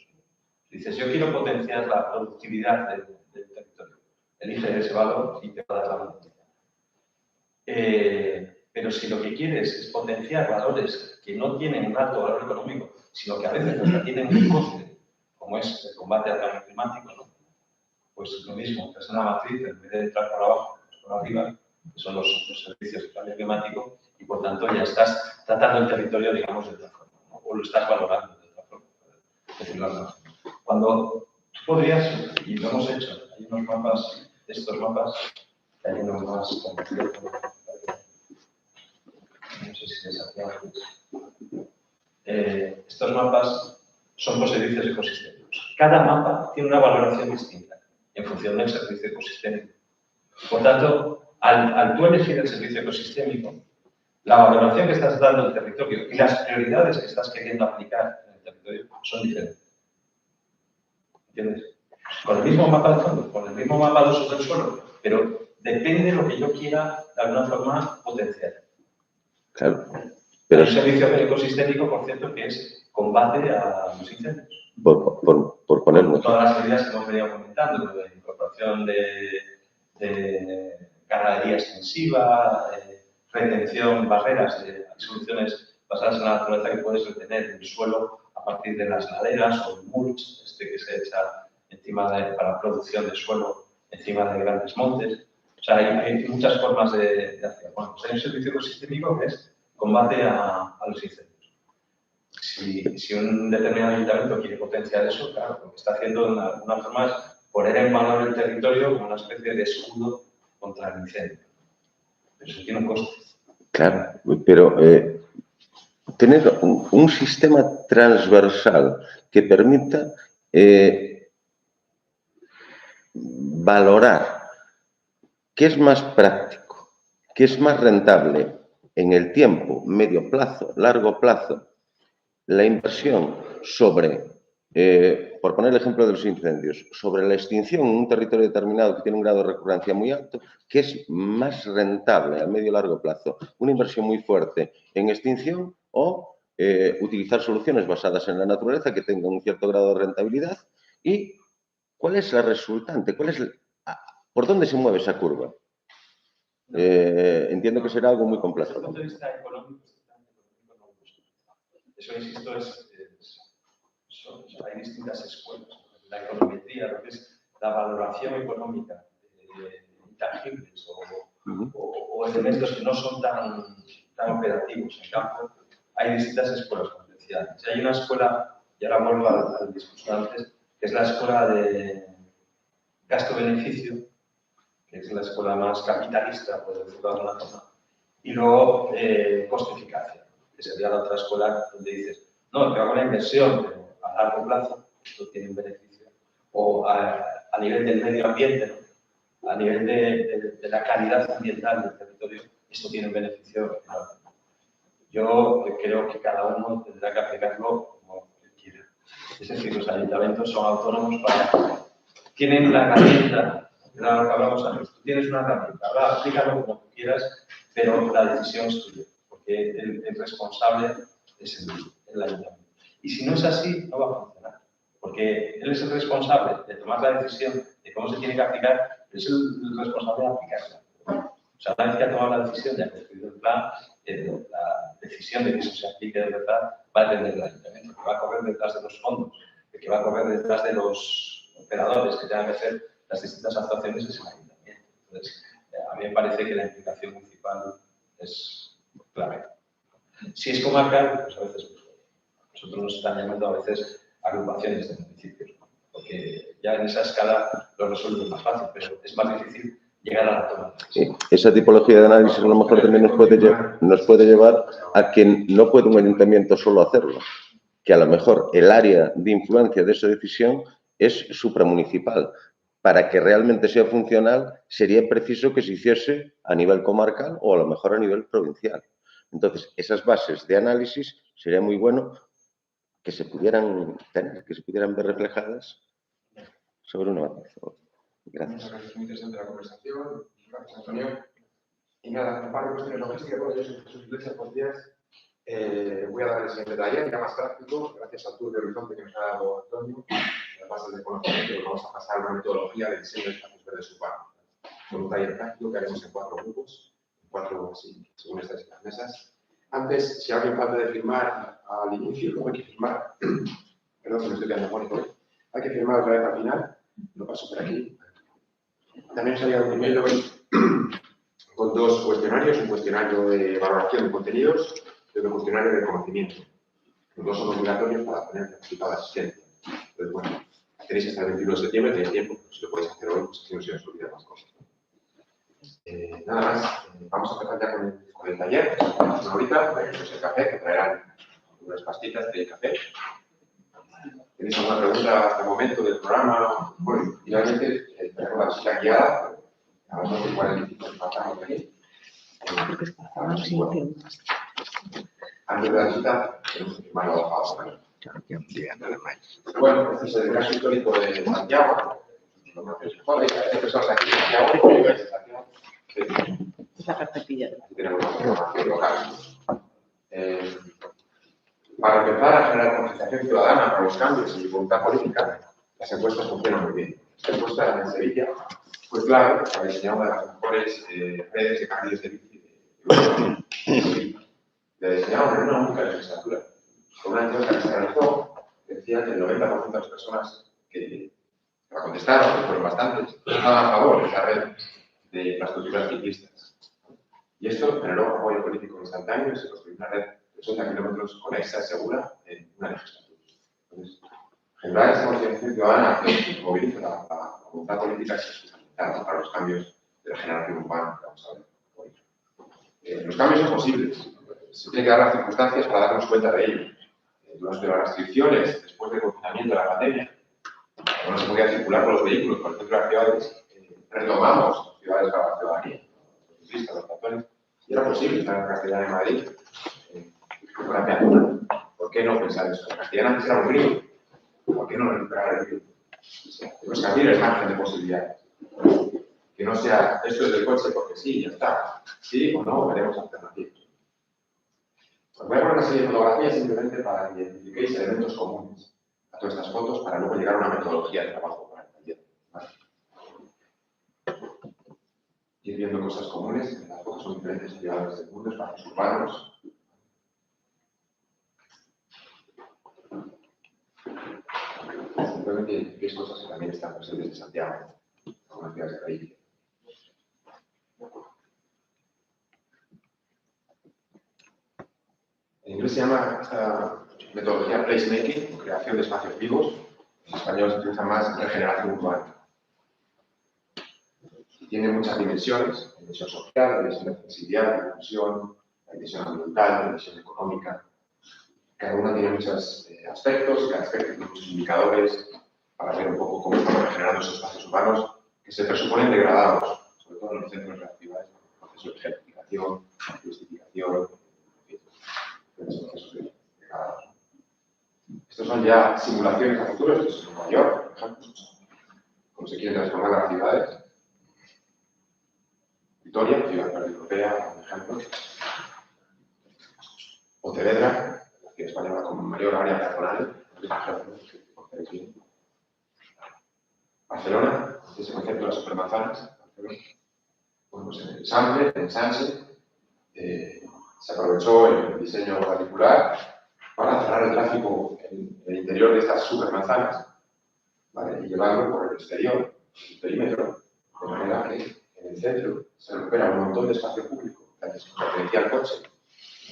Dices, yo quiero potenciar la productividad del territorio. Elige ese valor y te va a dar la productividad. Pero si lo que quieres es potenciar valores que no tienen un alto valor económico, sino que a veces hasta tienen un coste, como es el combate al cambio climático, ¿no?, pues lo mismo, es una matriz, en vez de entrar por abajo, por arriba, que son los servicios de cambio climático, y por tanto ya estás tratando el territorio, digamos, de otra forma, ¿no?, o lo estás valorando de otra forma, decirlo así. Cuando tú podrías, y lo hemos hecho, hay unos mapas, estos mapas, que hay unos más conocidos, no sé si les hacía antes. Estos mapas son por servicios ecosistémicos. Cada mapa tiene una valoración distinta en función del servicio ecosistémico. Por tanto, al tú elegir el servicio ecosistémico, la valoración que estás dando al territorio y las prioridades que estás queriendo aplicar en el territorio son diferentes. ¿Entiendes? Con el mismo mapa de fondo, con el mismo mapa de usos del suelo, pero depende de lo que yo quiera, de alguna forma, potenciar. Claro. Pero hay un servicio ecosistémico, por cierto, que es combate a los incendios. Por ponerlo. Todas las medidas que hemos venido comentando, de incorporación de ganadería extensiva, retención, barreras, hay soluciones basadas en la naturaleza que puedes retener en el suelo a partir de las laderas o el mulch, que se echa encima para producción de suelo encima de grandes montes. O sea, hay muchas formas de hacer. Bueno, pues hay un servicio ecosistémico que es combate a los incendios. Si un determinado ayuntamiento quiere potenciar eso, claro, lo que está haciendo de alguna forma es poner en valor el territorio como una especie de escudo contra el incendio. Pero eso tiene un coste. Claro, pero tener un sistema transversal que permita valorar qué es más práctico, qué es más rentable en el tiempo, medio plazo, largo plazo, la inversión sobre por poner el ejemplo de los incendios, sobre la extinción en un territorio determinado que tiene un grado de recurrencia muy alto, ¿qué es más rentable a medio y largo plazo? ¿Una inversión muy fuerte en extinción o utilizar soluciones basadas en la naturaleza que tengan un cierto grado de rentabilidad? ¿Y cuál es la resultante? ¿Por dónde se mueve esa curva? Entiendo que será algo muy complejo. Desde el punto de vista económico, eso, insisto, hay distintas escuelas. La econometría, lo que es la valoración económica de intangibles o elementos que no son tan operativos en campo, hay distintas escuelas potenciales. Hay una escuela, y ahora vuelvo al discurso antes, que es la escuela de gasto-beneficio, que es la escuela más capitalista, por decirlo de alguna forma, y luego coste-eficacia, que sería la otra escuela donde dices, no, que hago una inversión, pero a largo plazo esto tiene un beneficio, o a nivel del medio ambiente, ¿no? A nivel de la calidad ambiental del territorio, esto tiene un beneficio enorme. Yo creo que cada uno tendrá que aplicarlo como quiera. Es decir, los ayuntamientos son autónomos tienen la herramienta, era lo que hablamos antes, tú tienes una herramienta, ahora aplícalo como tú quieras, pero la decisión es tuya, porque el responsable es el ayuntamiento. Y si no es así, no va a funcionar, porque él es el responsable de tomar la decisión de cómo se tiene que aplicar, pero es el responsable de aplicarla. O sea, una vez que ha tomado la decisión de haber construido el plan, la decisión de que eso se aplique de verdad va a depender del ayuntamiento, que va a correr detrás de los fondos, que va a correr detrás de los operadores que tengan que hacer las distintas actuaciones es el ayuntamiento. Entonces, a mí me parece que la implicación municipal es clave. Si es comarcal, pues a veces nosotros nos están llamando a veces agrupaciones de municipios, ¿no? Porque ya en esa escala lo resuelve más fácil, pero es más difícil llegar a la toma. Sí, esa tipología de análisis a lo mejor también nos puede llevar a que no puede un ayuntamiento solo hacerlo, que a lo mejor el área de influencia de esa decisión es supramunicipal. Para que realmente sea funcional, sería preciso que se hiciese a nivel comarcal o a lo mejor a nivel provincial. Entonces, esas bases de análisis sería muy bueno que se pudieran tener, que se pudieran ver reflejadas sobre una matriz. Gracias. Muchas gracias, muy interesante la conversación. Gracias, Antonio. Y nada, un par de cuestiones logísticas. Bueno, yo soy Jesús Iglesias, buenos días. Voy a dar el siguiente taller, ya más práctico, gracias al tour de horizonte que nos ha dado Antonio. Las bases de conocimiento, nos vamos a pasar una metodología de diseño de espacios verdes urbanos. Con un taller práctico que haremos en 4 grupos, según estas mesas. Antes, si alguien falta de firmar al inicio, luego hay que firmar, perdón, que me estoy quedando mónico, hay que firmar otra vez al final, lo paso por aquí. También os ha llegado un email con 2 cuestionarios, un cuestionario de valoración de contenidos y otro cuestionario de conocimiento. Los 2 son obligatorios para tener el certificado de asistencia. Entonces, bueno, tenéis hasta el 21 de septiembre, tenéis tiempo, si lo podéis hacer hoy, pues así no se os olvidan más cosas. Nada más, vamos a empezar ya con el taller. Ahorita traeremos el café, que traerán unas pastitas de café. ¿Tenéis alguna pregunta hasta el momento del programa? Bueno, finalmente tenemos la visita guiada. A las 9:45 pasamos aquí. Antes de la visita, tenemos que firmar la hoja. Bueno, este es el caso histórico de Santiago. Hay personas aquí de Santiago. Es la carpetilla. Aquí tenemos la información local. Para empezar a generar concienciación ciudadana para los cambios y voluntad política, las encuestas funcionan muy bien. Esta encuesta en Sevilla fue clave para diseñar una de las mejores redes de carriles de bici de diseñaron en una única legislatura. Con una encuesta que se realizó, decía que el 90% de las personas que la contestaron, que fueron bastantes, estaban a favor de esa red de infraestructuras ciclistas. Y esto generó apoyo político instantáneo y se construyó una red de 80 kilómetros conexa, segura, en una legislatura. Entonces, generar esa concienciación ciudadana que moviliza la voluntad política es fundamental para los cambios de la generación urbana que vamos a ver hoy. Los cambios son posibles. Se tienen que dar las circunstancias para darnos cuenta de ello. Durante las restricciones, después del confinamiento de la pandemia, no se podía circular con los vehículos por el centro de las ciudades, retomamos ciudades para la ciudadanía, los ciclistas, los peatones, y era posible estar en Castellana de Madrid con la peatonal. ¿Por qué no pensar eso? Castellana antes era un río, ¿por qué no recuperar el río? Tenemos que abrir el margen de posibilidades. Que no sea, esto es del coche porque sí, ya está. Sí o no, veremos alternativas. Os voy a poner una serie de fotografías simplemente para que identifiquéis elementos comunes a todas estas fotos para luego llegar a una metodología de trabajo para el taller. ¿Vale? Ir viendo cosas comunes, las fotos son diferentes ciudades del mundo, espacios urbanos. Simplemente identifiquéis cosas que también están presentes en Santiago, algunas ciudades de Galicia. En inglés se llama esta metodología placemaking, creación de espacios vivos. En español se utiliza más regeneración urbana. Tiene muchas dimensiones: la dimensión social, la dimensión de accesibilidad, la inclusión, la dimensión ambiental, la dimensión económica. Cada una tiene muchos aspectos, y cada aspecto tiene muchos indicadores para ver un poco cómo estamos regenerando esos espacios urbanos que se presuponen degradados, sobre todo en los centros de las ciudades, procesos de gentrificación, turistificación, procesos degradados. Estos son ya simulaciones a futuro. Esto es en Nueva York, por ejemplo, cómo se quieren transformar las ciudades. Vitoria, ciudad europea, por ejemplo. Pontevedra, la ciudad española con mayor área peatonal, por ejemplo, Barcelona, ese concepto de las supermanzanas. Bueno, pues en el Sample, en Sánchez, se aprovechó el diseño particular para cerrar el tráfico en el interior de estas supermanzanas, ¿vale? Y llevarlo por el exterior, el perímetro, de manera que en el centro se recupera un montón de espacio público, que pertenecía al coche.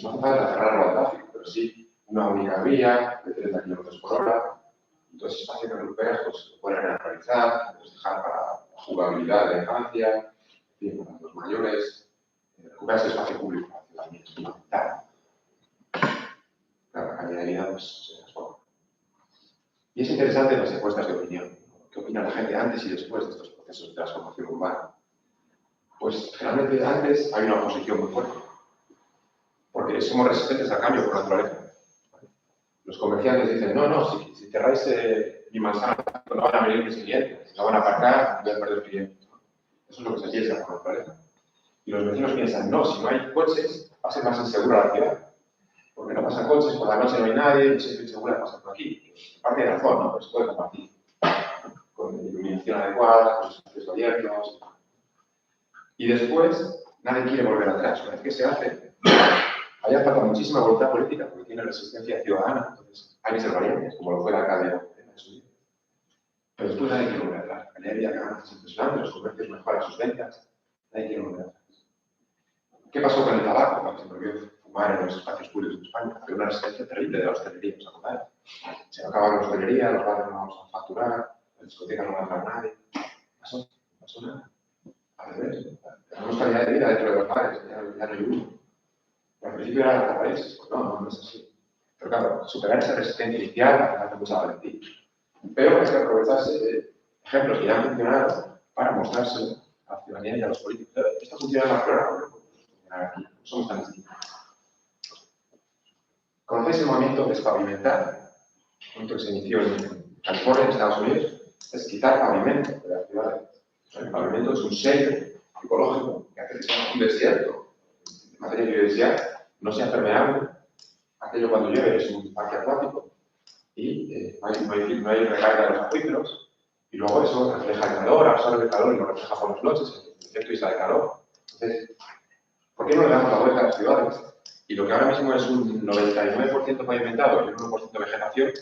No hace falta cerrarlo al tráfico, pero sí una única vía de 30 km por hora. Y todo ese espacio que recuperas, pues lo puedes realizar, lo puedes dejar para la jugabilidad de la infancia, para los mayores. Recuperar ese espacio público para la ciudadanía es fundamental. Claro, la calidad de vida pues, se transforma. Y es interesante las encuestas de opinión. ¿Qué opina la gente antes y después de estos procesos de transformación urbana? Pues generalmente antes hay una oposición muy fuerte, porque somos resistentes al cambio por naturaleza. Los comerciantes dicen, no, si cerráis mi manzana, no van a venir mis clientes, no van a aparcar, voy a perder clientes. Eso es lo que se piensa por naturaleza. Y los vecinos piensan, no, si no hay coches, va a ser más insegura la ciudad. Porque no pasan coches, por la noche no hay nadie, no es insegura pasar por aquí. Parte de razón, ¿no? Pero se puede compartir. Con iluminación adecuada, con espacios abiertos. Y después, nadie quiere volver atrás. Una vez que se hace, haya falta muchísima voluntad política, porque tiene resistencia ciudadana. Entonces, hay que ser valientes, como lo fue la alcaldía de su vida. Pero después nadie quiere volver atrás. La calidad de vida es impresionante, los comercios mejoran sus ventas, nadie quiere volver atrás. ¿Qué pasó con el tabaco cuando se prohibió fumar en los espacios públicos en España? Había una resistencia terrible de la hostelería, ¿os acordáis? Se acababa la hostelería, los bares no vamos a facturar, la discoteca no va a entrar nadie. No pasó nada. Al revés, tenemos calidad de vida dentro de los bares, ya no hay uno. Al principio era la país, pues no es así. Pero claro, superar esa resistencia inicial hace mucha valentía. Pero hay que aprovecharse de ejemplos que ya han funcionado para mostrárselo a la ciudadanía y a los políticos. Esto funciona en Barcelona, aquí, no somos tan distintos. ¿Conocéis el movimiento despavimentar? Un movimiento que se inició en California, en Estados Unidos. Es quitar pavimento de las ciudades. El pavimento es un sello ecológico que hace que sea un desierto. En materia de biodiversidad, no sea permeable. Aquello cuando llueve es un parque acuático y no hay recarga de los acuíferos. Y luego eso refleja el calor, absorbe el calor y lo refleja por las noches, el efecto isla de calor. Entonces, ¿por qué no le damos la vuelta a las ciudades? Y lo que ahora mismo es un 99% pavimentado y un 1% de vegetación,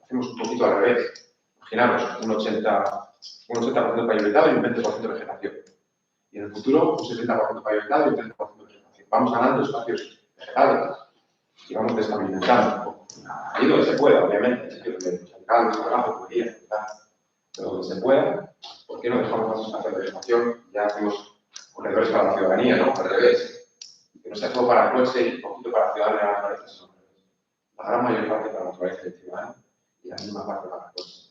hacemos un poquito al revés. Imaginaros, un 80% pavimentado y un 20% de vegetación. Y en el futuro, un 70% pavimentado y un 30% de vegetación. Vamos ganando espacios vegetales y vamos despavimentando un poco. Ahí donde se pueda, obviamente, en sitios donde los alcaldes, trabajo, podrían, pero donde se pueda, ¿por qué no dejamos más espacios de vegetación? Ya hacemos corredores para la ciudadanía, ¿no? Al revés. Que no sea todo para el coche y un poquito para la ciudadanía y la naturaleza, sino la gran mayor parte para la naturaleza y el ciudadano y la misma parte para el coche.